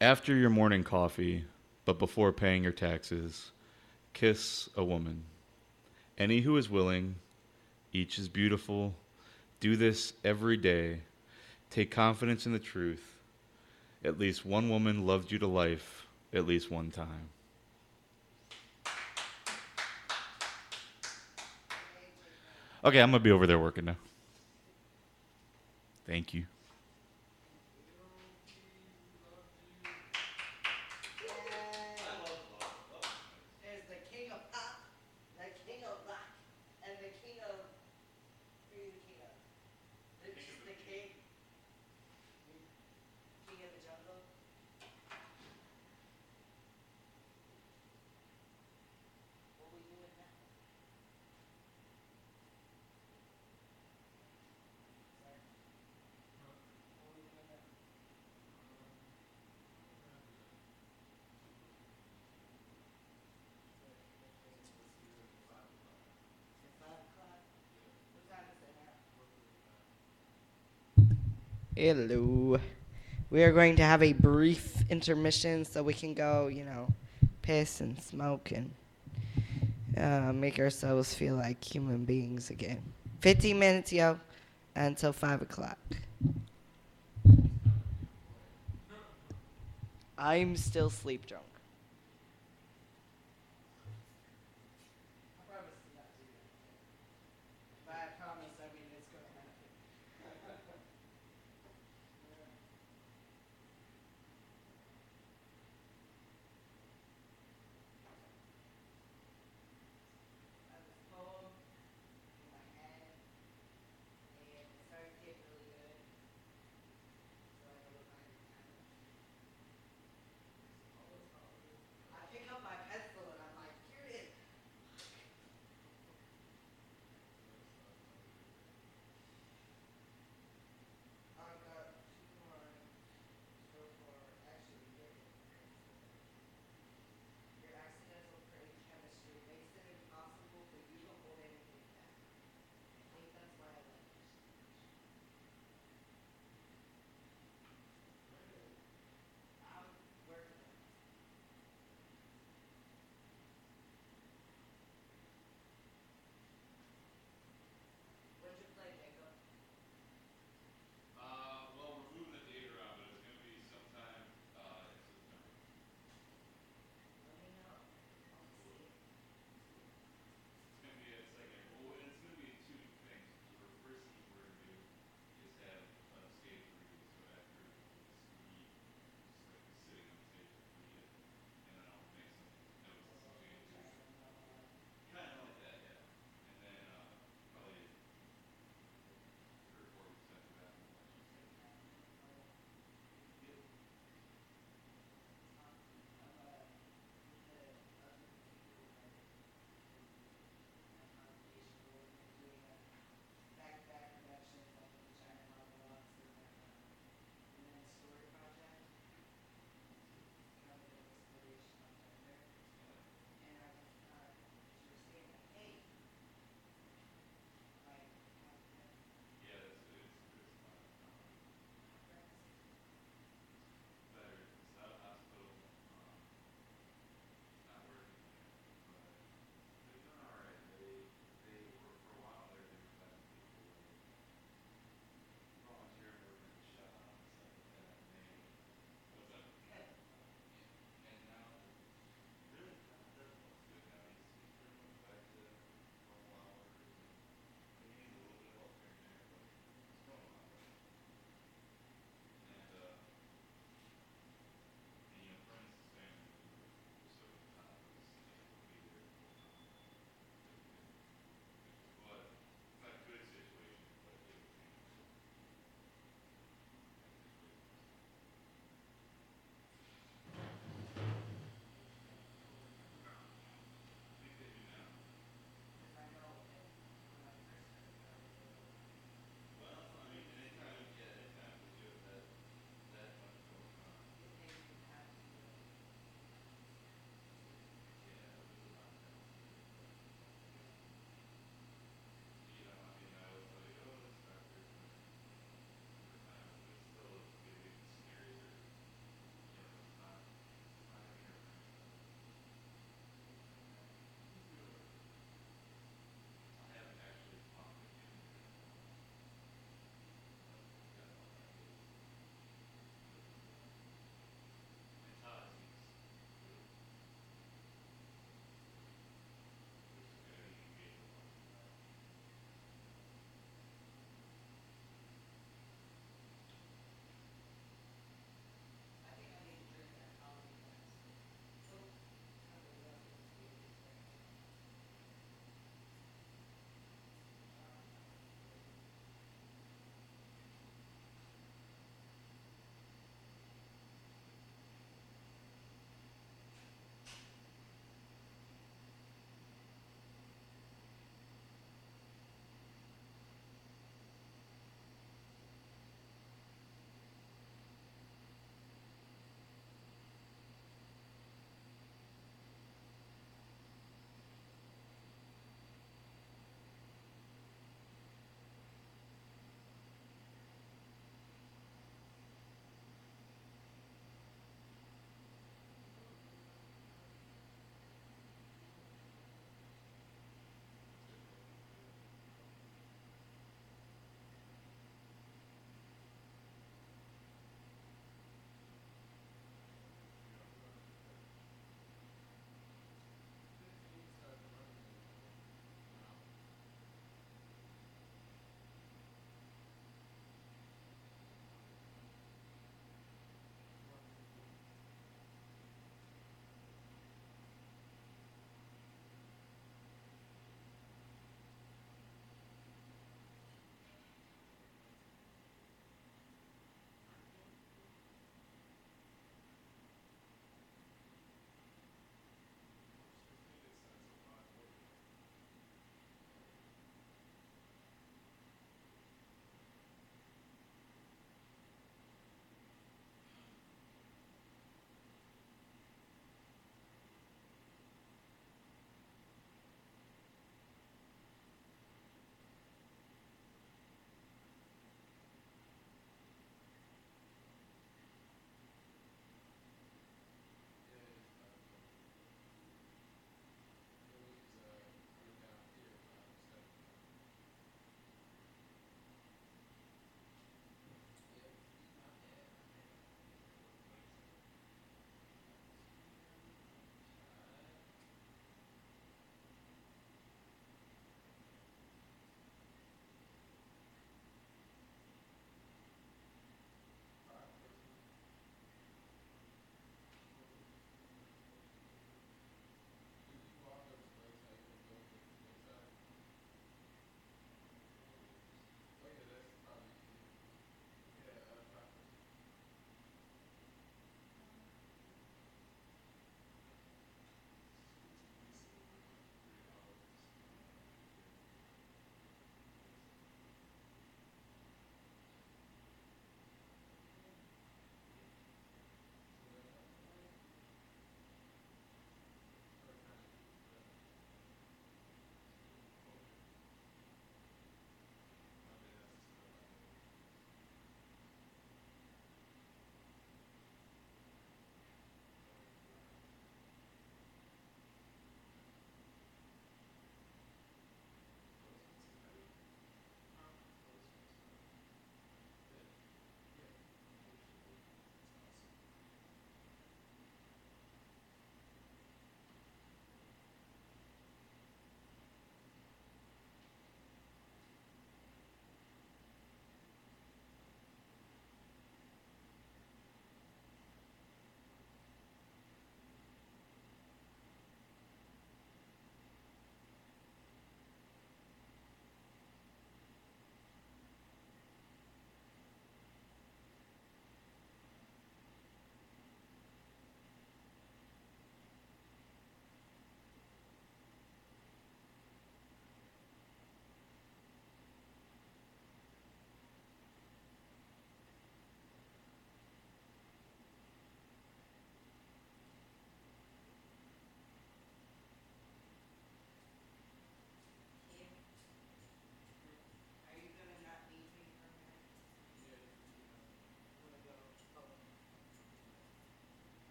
after your morning coffee, but before paying your taxes, kiss a woman. Any who is willing, each is beautiful. Do this every day. Take confidence in the truth. At least one woman loved you to life at least one time. Okay, I'm going to be over there working now. Thank you. There's the king of pop, the king of rock, and the king of... Who are you the king of? The king? King of the jungle? What are we doing now? Hello. We are going to have a brief intermission so we can go, piss and smoke and make ourselves feel like human beings again. 15 minutes, yo, until 5 o'clock. I'm still sleep drunk.